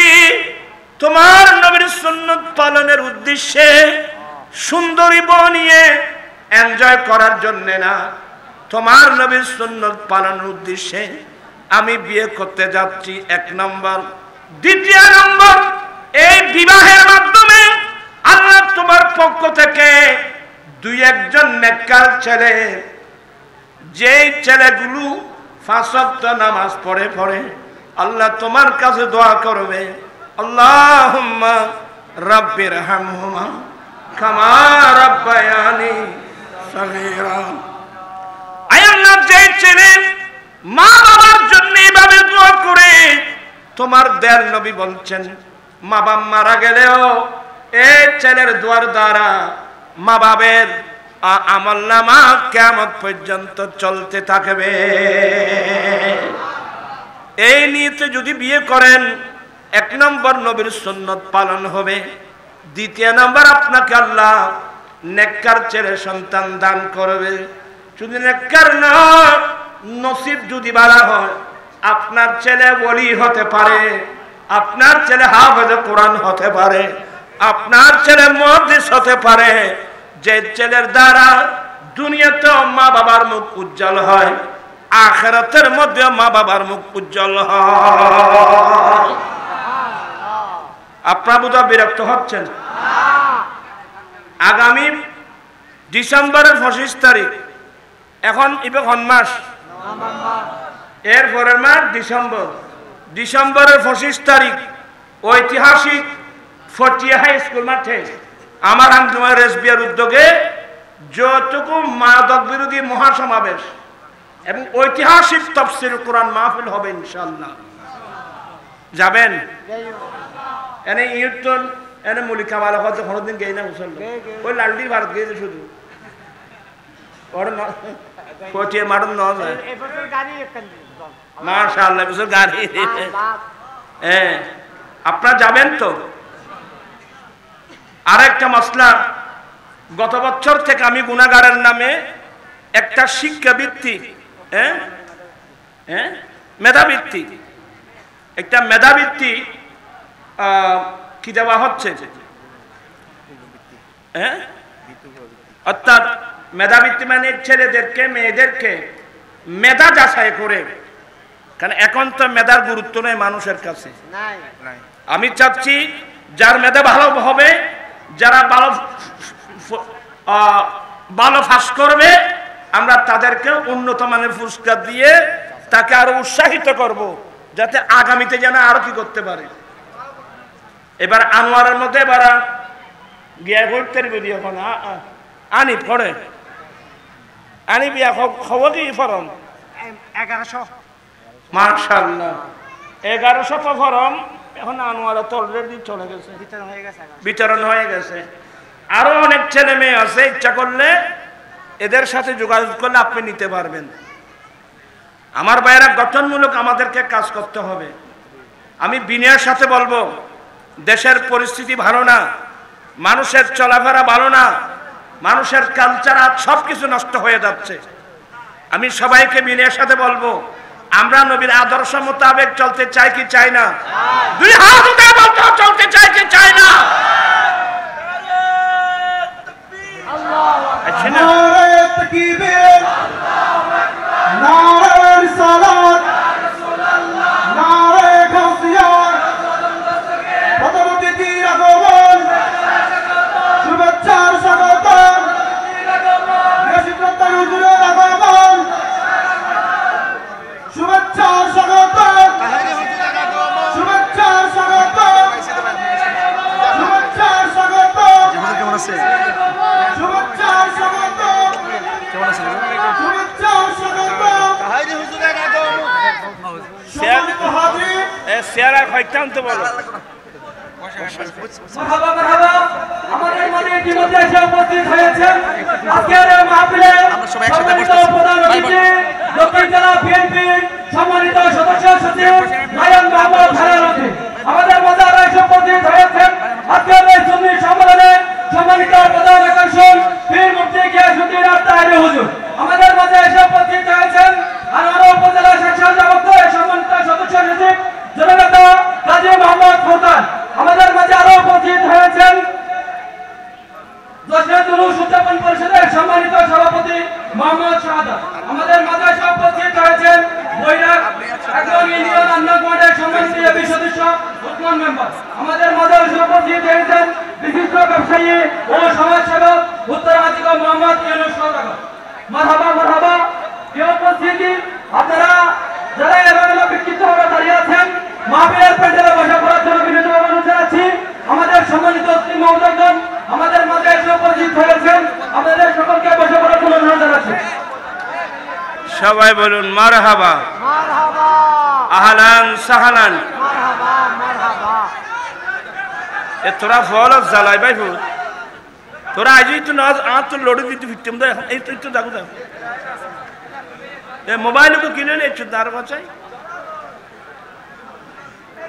S1: তোমার নবীর সুন্নত পালনের উদ্দেশ্যে, সুন্দরী বউ নিয়ে এনজয় করার জন্য না, তোমার নবীর সুন্নত পালনের উদ্দেশ্যে আমি বিয়ে করতে যাচ্ছি 1 নম্বর। 2 নম্বর, এই বিবাহের মাধ্যমে আল্লাহ তোমার পক্ষ থেকে 2-1 নেককার ছেলে, যেই ছেলেগুলো 5 ওয়াক্ত নামাজ পড়ে আল্লাহ তোমার কাছে দোয়া করবে, আল্লাহুম্মা রাব্বিরহামহুমা কামা রাব্বায়ানি সগীরা। আয় আল্লাহ, যে ছেলে মা বাবার জন্য এইভাবে দোয়া করে, তোমার দয়াল নবী বলছেন মা বাবা মারা গেলেও এই ছেলের দোয়ার দ্বারা মা বাবের আমলনামা কিয়ামত পর্যন্ত চলতে থাকবে। এই নিয়তে যদি বিয়ে করেন, এক নম্বর নবীর সুন্নত পালন হবে, দ্বিতীয় নম্বর আপনাকে আল্লাহ নেককার ছেলে সন্তান দান করবে। শুধু নেককার না, নসিব যদি ভালো হয় আপনার ছেলে ওলি হতে পারে, আপনার ছেলে হাফেজে কোরআন হতে পারে, আপনার ছেলে মুহাদ্দিস হতে পারে। যে ছেলের দ্বারা দুনিয়াতে মা বাবার মুখ উজ্জ্বল হয়, আখিরাতের মধ্যে মা বাবার মুখ উজ্জ্বল হয়। আপনারা বোধহয় বিরক্ত হচ্ছেন। আগামী ডিসেম্বরের 25 তারিখ, এখন ইবেখন মাস, এর পরের মাস ডিসেম্বর। ডিসেম্বরের 25 তারিখ ঐতিহাসিক ফটিয়া হাই স্কুল মাঠে আমার আঞ্জুমান রেজবিয়ার উদ্যোগে যতটুকু মাদক বিরোধী মহাসমাবেশ এবং ঐতিহাসিক তাফসীর কোরআন মাহফিল হবে ইনশাআল্লাহ। যাবেন? এনে ইউটন এনে মুলিকা মালা হতে কোনদিন গেই না মুসলমান, ওই লালডি ভারত গেছে শুধু ওর ফটিয়া মাঠন ন যায়। মাশাআল্লাহ, বছর গাড়ি। হ্যাঁ, আপনারা যাবেন তো? আরেকটা মাসলা, গত বছর থেকে আমি গুনাহগারের নামে একটা শিক্ষাবৃত্তি, মেধাবৃত্তি, একটা মেধাবৃত্তি কি দেওয়া হচ্ছে, অর্থাৎ মেধাবৃত্তি মানে ছেলেদেরকে মেয়েদেরকে মেধা যাচাই করে, কারণ এখন তো মেধার গুরুত্ব নেই মানুষের কাছে। আমি চাচ্ছি যার মেধা ভালো হবে, যারা ভালো পাস করবে, আমরা তাদেরকে উন্নত মানের পুরস্কার দিয়ে তাকে আরো উৎসাহিত করব, যাতে আগামীতে যেন আরো কি করতে পারে। এবার আনোয়ারের মধ্যে এবার গিয়া করতে বিয়ে এখন আনি পড়ে আনি বিয়া খবর কি ফরম
S2: 1100।
S1: মাশাআল্লাহ, 1100 ফরম এখন আনোয়ারা তো অলরেডি চলে গেছে, বিতরণ হয়ে গেছে। আরো অনেক ছেলে মেয়ে আছে, ইচ্ছা করলে এদের সাথে যোগাযোগ করলে আপনি নিতে পারবেন। আমার ভাইয়েরা, গঠনমূলক আমাদেরকে কাজ করতে হবে। আমি বিনয়ের সাথে বলবো, দেশের পরিস্থিতি ভালো না, মানুষের চলাফেরা ভালো না, মানুষের কালচার আজ সবকিছু নষ্ট হয়ে যাচ্ছে। আমি সবাইকে বিনয়ের সাথে বলবো, আমরা নবীর আদর্শ মোতাবেক চলতে চাই কি চাই না? দুই হাত উঠে বলতে চলতে চাই কি চাই না? আচ্ছা না,
S2: নারে তাকবীর, নারে রিসালাত, নারে গাউসিয়াত, প্রথমতে তীর আগমন, শুভেচ্ছার স্বাগতম, দেশপ্রেতার হুজুরের আগমন, শুভেচ্ছার স্বাগতম, শুভেচ্ছার স্বাগতম, শুভেচ্ছার স্বাগতম। কেমন আছে? শুভেচ্ছার স্বাগতম, শুভেচ্ছার স্বাগতম। সম্মানিত হাজির,
S1: শেয়ার খাইতাম তো বলো।
S3: মারহাবা মারহাবা, আমাদের মাঝে ইতিমধ্যে এসে উপস্থিত হয়েছেন আজকের এই মাহফিলে সম্মানিত প্রধান অতিথি, দক্ষিণ জেলা বিএনপির সম্মানিত সদস্য সচিব নায়ান মোহাম্মদ হারানউদ্দিন। আমাদের মাঝে আরো এসে উপস্থিত হয়েছেন আজকের এই সুন্নি সম্মেলনে সম্মানিত প্রধান আকর্ষণ পীর মুফতি গিয়াসউদ্দিন আত-তাহেরি হুজুর। আমাদের মাঝে এসে উপস্থিত হয়েছেন আনোয়ারা উপজেলা স্বেচ্ছাসেবক দলের সম্মানিত সদস্য সচিব জননেতা কাজী মোহাম্মদ ফুরকান। আমাদের মাঝে আরো উপস্থিত হয়েছেন জশ্নে জুলুস উদযাপন পরিষদের সম্মানিত সভাপতি মোহাম্মদ শাহাদাত। আমাদের মাঝে এসে উপস্থিত হয়েছেন বৈরাগ একজন ইউনিয়ন আন্দোলন কমিটির সম্মানিত এবি সদস্য উসমান মেম্বার। আমাদের মাঝে এসে উপস্থিত হয়েছেন বিশিষ্ট ব্যবসায়ী ও সমাজসেবক উত্তরাধিক মোহাম্মদ ইউনুস সওদাগর। মারহাবা মারহাবা, প্রিয় উপস্থিতি, আপনারা যারা এভাবে ব্যক্তিত্বভাবে দাঁড়িয়ে আছেন, মাহফিলের প্যান্ডেলে বসে পড়ার জন্য বিনীত অনুরোধ জানাচ্ছি। আমাদের সম্মানিত অতিথি মহোদয়গণ, আমাদের মাঝে
S1: সবাই বলুন মারহাবা,
S2: মারহাবা,
S1: আহলান সাহলান।
S2: মারহাবা, মারহাবা।
S1: এ তোরা ফল জ্বালাই ভাই ফুল, তোরা আজই তো না আর তো লড়ে দিতে ফিরতাম তো এই তো একটু দেখো দেখো এ মোবাইল তো কিনে নে একটু দাঁড় বাঁচাই।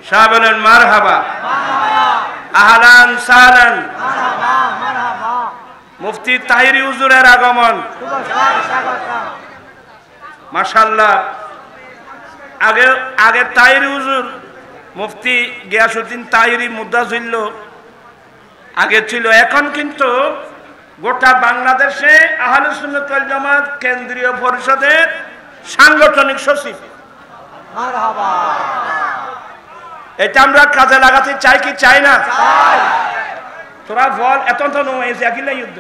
S1: শাহ বলেন মারহাবা, আহলান সাহলান।
S2: মারহাবা, মারহাবা।
S1: মুফতি তাহিরি হুজুরের আগমন,
S2: শুভেচ্ছা, স্বাগতম।
S1: মাশাআল্লাহ। আগে আগে তাহিরি হুজুর মুফতি গিয়াসউদ্দিন তাহিরি মুদ্দাজিল আগে ছিল, এখন কিন্তু গোটা বাংলাদেশে আহলে সুন্নাত ওয়াল জামাত কেন্দ্রীয় পরিষদের সাংগঠনিক সচিব।
S2: মারহাবা।
S1: এটা আমরা কাজে লাগাতে চাই কি চাই না? তোরা বল এত তো নয় একই যুদ্ধ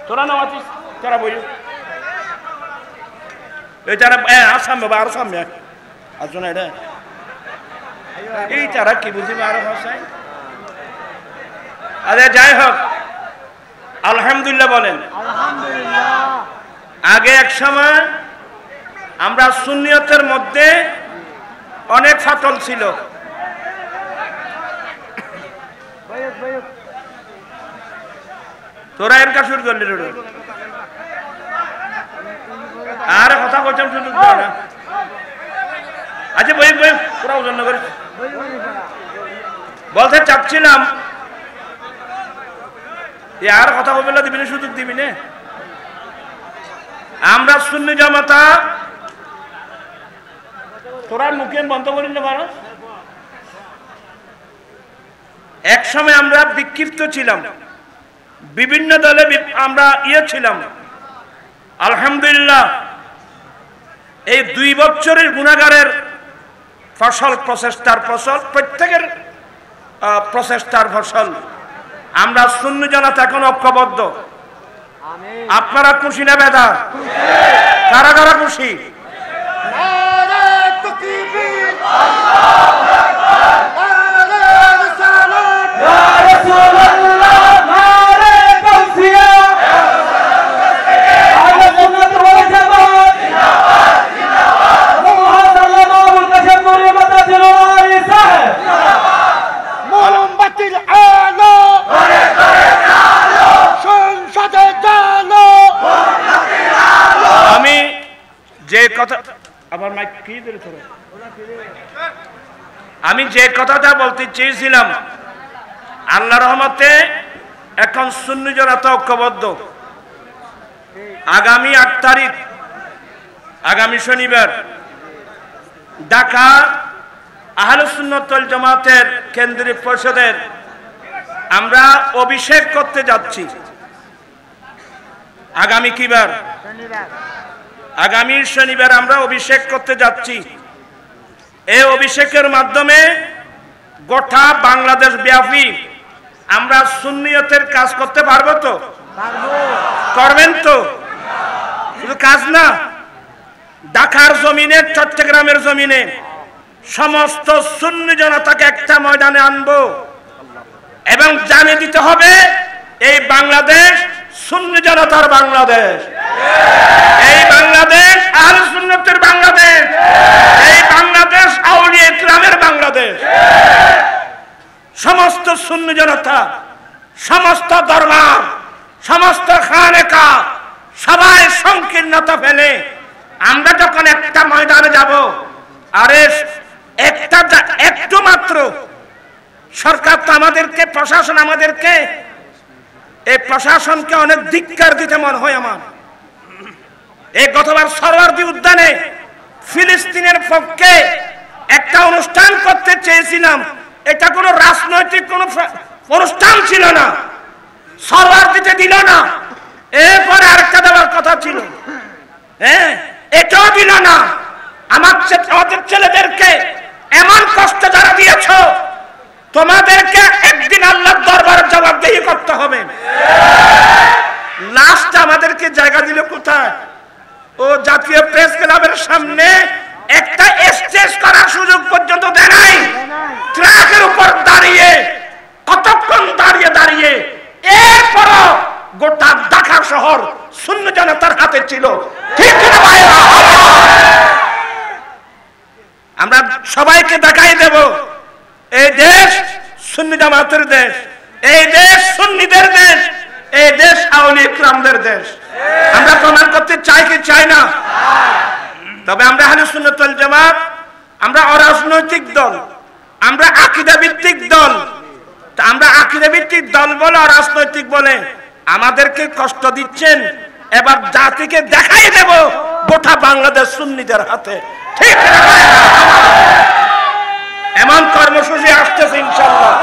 S1: তোরা নামাতিস, তোরা বই এটা আসাম বাবা আরো সামনে আসো না, এটা এই তারা কি বুঝিবে আরো ভাষায়। আরে যাই হোক, আলহামদুলিল্লাহ বলেন।
S2: আলহামদুলিল্লাহ।
S1: আগে এক সময় আমরা সুন্নিয়তের মধ্যে অনেক ফাটল ছিল।
S2: বয়স, বয়স।
S1: তোরা এর কাজ শুরু করলি রে, আর কথা বলছিলাম শুধু না। আচ্ছা বই বই তোরা ওজন করিস।
S2: বয়স, বয়স।
S1: বলতে চাচ্ছিলাম আর কথা বলবে না, দিবি না, সুযোগ দিবি না। আমরা সুন্নি জামাতা, তোরা মুখে বন্ধ করি না পারো। এক সময় আমরা বিক্ষিপ্ত ছিলাম, বিভিন্ন দলে আমরা ছিলাম। আলহামদুলিল্লাহ এই 2 বছরের গুনাহগারের ফসল, প্রচেষ্টার ফসল, প্রত্যেকের প্রচেষ্টার ফসল। আমরা সুন্নি জামাত এখন ঐক্যবদ্ধ।
S2: আমিন।
S1: আপনারা খুশি না বেদা? কারা কারা খুশি?
S2: নারে তাকবীর, আল্লাহু আকবার, নারে রিসালাত,
S3: ইয়া রাসূলুল্লাহ, নারে তাওসিয়া, আহলে সুন্নাত ওয়াল জামাত জিন্দাবাদ, জিন্দাবাদ। মুহাদ্দারা মাহমুদ কাশেমপুরি মাদ্রাসার ওয়ারি সাহেব জিন্দাবাদ।
S2: মোমবাতির আলো,
S3: ঘরে ঘরে আলো,
S2: সংসদে জালো।
S1: আমি যে কথা, আবার মাইক কি ধরে তোরা? আমি যে কথাটা বলতে চেয়েছিলাম, আল্লাহ রহমতে এখন সুন্নি জামাত ঐক্যবদ্ধ। আগামী 8 তারিখ, আগামী শনিবার ঢাকা আহলে সুন্নাত ওয়াল জামাতের কেন্দ্রীয় পরিষদের আমরা অভিষেক করতে যাচ্ছি। আগামী কিবার?
S2: শনিবার।
S1: আগামী শনিবার আমরা অভিষেক করতে যাচ্ছি। এই অভিষেকের মাধ্যমে গোটা বাংলাদেশ ব্যাপী আমরা সুন্নিয়তের কাজ করতে পারবো তো?
S2: পারবো।
S1: করবেন তো? শুধু কাজ না, ঢাকার জমিনে, চট্টগ্রামের জমিনে সমস্ত সুন্নি জনতাকে একটা ময়দানে আনবো এবং জানিয়ে দিতে হবে এই বাংলাদেশ সুন্নি জনতার বাংলাদেশ, এই বাংলাদেশ আহলে সুন্নাতের বাংলাদেশ, এই বাংলাদেশ আউলিয়া ইকরামের বাংলাদেশ। সমস্ত সুন্নি জনতা, সমস্ত দরবার, সমস্ত খানেকা সবাই সংকীর্ণতা ফেলে আমরা যখন একটা ময়দানে যাব, আরে একটু মাত্র সরকার তো আমাদেরকে, প্রশাসন আমাদেরকে, এই প্রশাসনকে অনেক ধিক্কার দিতে মনে হয় আমার। এই গতবার সরওয়ার্দী উদ্যানে ফিলিস্তিনের পক্ষে একটা অনুষ্ঠান করতে চেয়েছিলাম, এটা কোনো রাজনৈতিক কোনো অনুষ্ঠান ছিল না, সরওয়ার্দীতে দিল না। এরপরে আরেকটা দেওয়ার কথা ছিল, হ্যাঁ এটাও দিল না। আমাদের ছেলেদেরকে এমন কষ্ট যারা দিয়েছ, তোমাদেরকে একদিন আল্লাহর দরবারে জবাবদিহি করতে হবে। লাস্ট আমাদেরকে জায়গা দিল কোথায়? ও জাতীয় প্রেস ক্লাবের সামনে একটা স্টেজ করার সুযোগ পর্যন্ত দেয় নাই। ট্রাকের উপর দাঁড়িয়ে কতক্ষণ দাঁড়িয়ে এরপরও গোটা হাতে ছিল, ঠিক কিনা ভাইরা? আমরা সবাইকে দেখাই দেব এই দেশ সুন্নি জামাতের দেশ, এই দেশ সুন্নিদের দেশ, এই দেশ আউলি ইকরামদের দেশ। আমরা প্রমাণ করতে চাই কি চাই না? তবে আমরা আহলে সুন্নাত ওয়াল জামাত, আমরা অরাজনৈতিক দল, আমরা আকীদা ভিত্তিক দল। তা আমরা আকীদা ভিত্তিক দল বলে অরাজনৈতিক বলে আমাদেরকে কষ্ট দিচ্ছেন, এবার জাতিকে দেখাই দেব গোটা বাংলাদেশ সুন্নিদের হাতে, ঠিক না? এমন কর্মসূচি আসতেছে ইনশাআল্লাহ,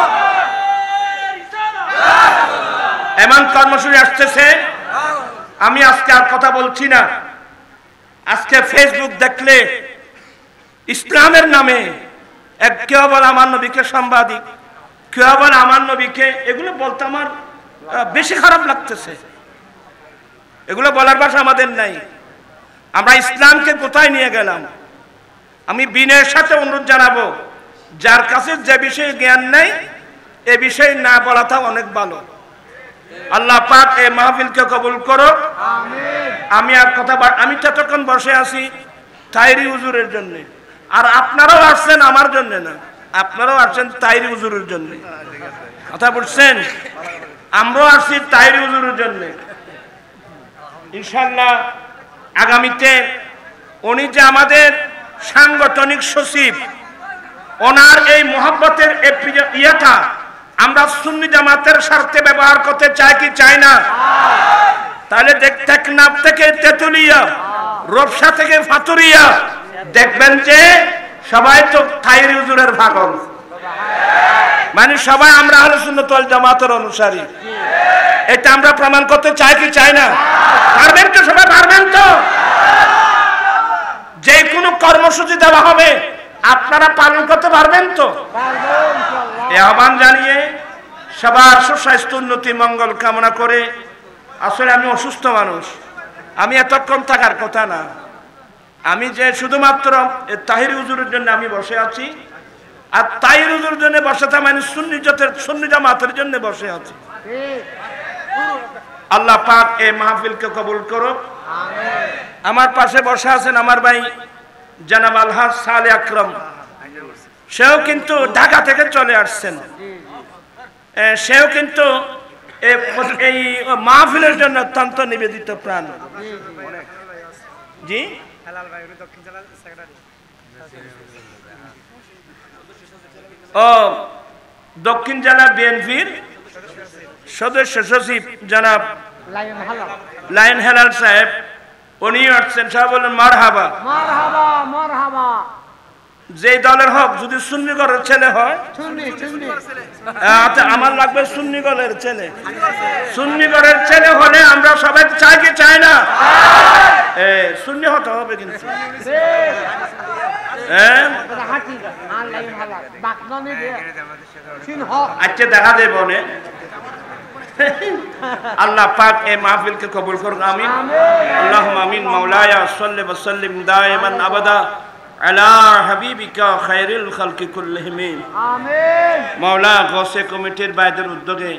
S1: এমন কর্মসূচি আসতেছে। আমি আজকে আর কথা বলছি না। আজকে ফেসবুক দেখলে ইসলামের নামে কেউ বলে আমার নবীকে সাংবাদিক, কেউ বলে আমার নবীকে, এগুলো বলতে আমার বেশি খারাপ লাগতেছে। এগুলো বলার ভাষা আমাদের নাই। আমরা ইসলামকে কোথায় নিয়ে গেলাম? আমি বিনয়ের সাথে অনুরোধ জানাবো, যার কাছে যে বিষয়ে জ্ঞান নেই এ বিষয়ে না বলাটা অনেক ভালো। আল্লাহ পাক এই মাহফিলকে কবুল করো। আমি আর কথা আমি ততক্ষণ বসে আছি তাইরি হুজুরের জন্য, আর আপনারাও আসছেন আমার জন্য না, আপনারাও আসছেন তাইরি হুজুরের জন্য। কথা বলছেন? আমরাও আসছি তাইরি হুজুরের জন্য। ইনশাআল্লাহ আগামীতে উনি যে আমাদের সাংগঠনিক সচিব, ওনার এই মোহাব্বতের ইয়েটা আমরা সুন্নি জামাতের স্বার্থে ব্যবহার করতে চাই কি চাই না? তাহলে টেকনাফ থেকে তেতুলিয়া, রূপসা থেকে ফাতুরিয়া দেখবেন যে সবাই তো তাইরি হুজুরের পাগল, মানে সবাই আমরা আহলে সুন্নাত ওয়াল জামাতের অনুসারী। এটা আমরা প্রমাণ করতে চাই কি চাই না? পারবেন তো? সবাই পারবেন তো? যে কোনো কর্মসূচি দেওয়া হবে আপনারা পালন করতে পারবেন তো? এই আহ্বান জানিয়ে সবার সুস্বাস্থ্য উন্নতি মঙ্গল কামনা করে, আসলে আমি অসুস্থ মানুষ, আমি এতক্ষণ থাকার কথা না। আমি যে শুধুমাত্র তাহিরি হুজুরের জন্য আমি বসে আছি, আর তাহিরি হুজুরের জন্য বসে থাকা মানে সুন্নি জামাতের জন্য বসে আছি। আল্লাহ পাক এই মাহফিলকে কবুল করো। আমার পাশে বসে আছেন আমার ভাই জনাব আলহাজ সালে আকরাম, সেও কিন্তু ঢাকা থেকে চলে আসছেন। সেও কিন্তু এই মাহফিলের জন্য অত্যন্ত নিবেদিত প্রাণ। জি, ও দক্ষিণ জেলা বিএনপির সদস্য সচিব জনাব লায়ন হেলাল সাহেব, উনি আসছেন। সব বলেন মারহাবা। যে দলের হোক, যদি সুন্নি ঘরের ছেলে হয়, আমার লাগবে সুন্নি ঘরের ছেলে। সুন্নি ঘরের ছেলে হলে আমরা সবাই চাই কি চাই না? সুন্নি হতে হবে কিন্তু। আচ্ছা দেখা দেব। আল্লাহ পাক এই মাহফিলকে কবুল করুন, আমিন। আল্লাহুম্মা আমিন। মাওলায়া সাল্লি ওয়া সাল্লিম দাইমান আবাদা আলা হাবিবিকা খায়রুল খালকি কুল্লিহিম, আমিন। মাওলা গৌসে কমিটির বাইদের উদ্যোগে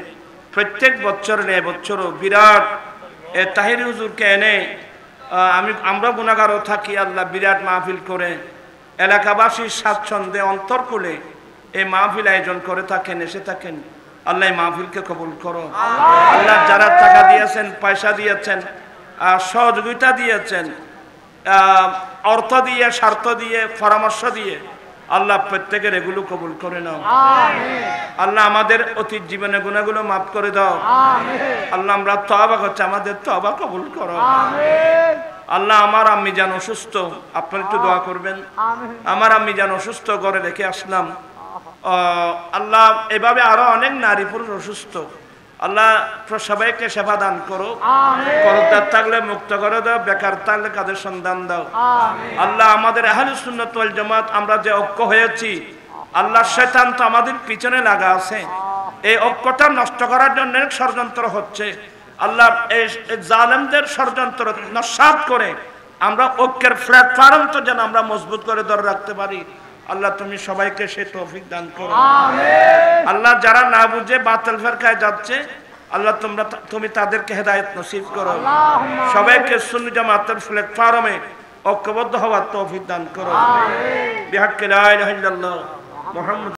S1: প্রত্যেক বছর নেই বছরও বিরাট তাহিরি হুজুরকে এনে আমরা গুনাহগারও থাকি, আল্লাহ বিরাট মাহফিল করে এলাকাবাসীর স্বাচ্ছন্দ্যে অন্তরকুলে এই মাহফিল আয়োজন করে থাকেন, এসে থাকেন। আল্লাহ মাহফিলকে কবুল করো। আল্লাহ যারা টাকা দিয়েছেন, পয়সা দিয়েছেন, সহযোগিতা দিয়েছেন, অর্থ দিয়ে, স্বার্থ দিয়ে, পরামর্শ দিয়ে, আল্লাহ প্রত্যেকের এগুলো কবুল করে নাও। আল্লাহ আমাদের অতীত জীবনে গুনাহগুলো মাফ করে দাও। আল্লাহ আমরা তওবা করছি, আমাদের তওবা কবুল করো। আল্লাহ আমার আম্মি জান অসুস্থ, আপনারা একটু দোয়া করবেন। আমার আম্মি জান অসুস্থ, ঘরে রেখে আসলাম। আল্লাহ এভাবে আরো অনেক নারী পুরুষ অসুস্থ, আল্লাহ সবাইকে সেবা দান করো। করদার থাকলে মুক্ত করে দাও, বেকার থাকলে কাজের সন্ধান দাও। আল্লাহ আমাদের আহলে সুন্নাত ওয়াল জামাত আমরা যে ঐক্য হয়েছি, আল্লাহ শয়তান তো আমাদের পিছনে লাগা আছে, এই ঐক্যটা নষ্ট করার জন্য ষড়যন্ত্র হচ্ছে। আল্লাহ এই জালেমদের ষড়যন্ত্র নস্যাৎ করে আমরা ঐক্যের প্ল্যাটফর্ম তো যেন আমরা মজবুত করে ধরে রাখতে পারি। আল্লাহ তুমি সবাইকে সে তৌফিক দান করো। আল্লাহ যারা না বুঝে বাতিল ফিরকায় যাচ্ছে, আল্লাহ তুমি তাদেরকে হেদায়েত নসিব করো সবাইকে সুন্নি জামাতের প্ল্যাটফর্মে ঐক্যবদ্ধ হওয়ার তৌফিক দান করো বিহাক্কে লা ইলাহা ইল্লাল্লাহ মুহাম্মদ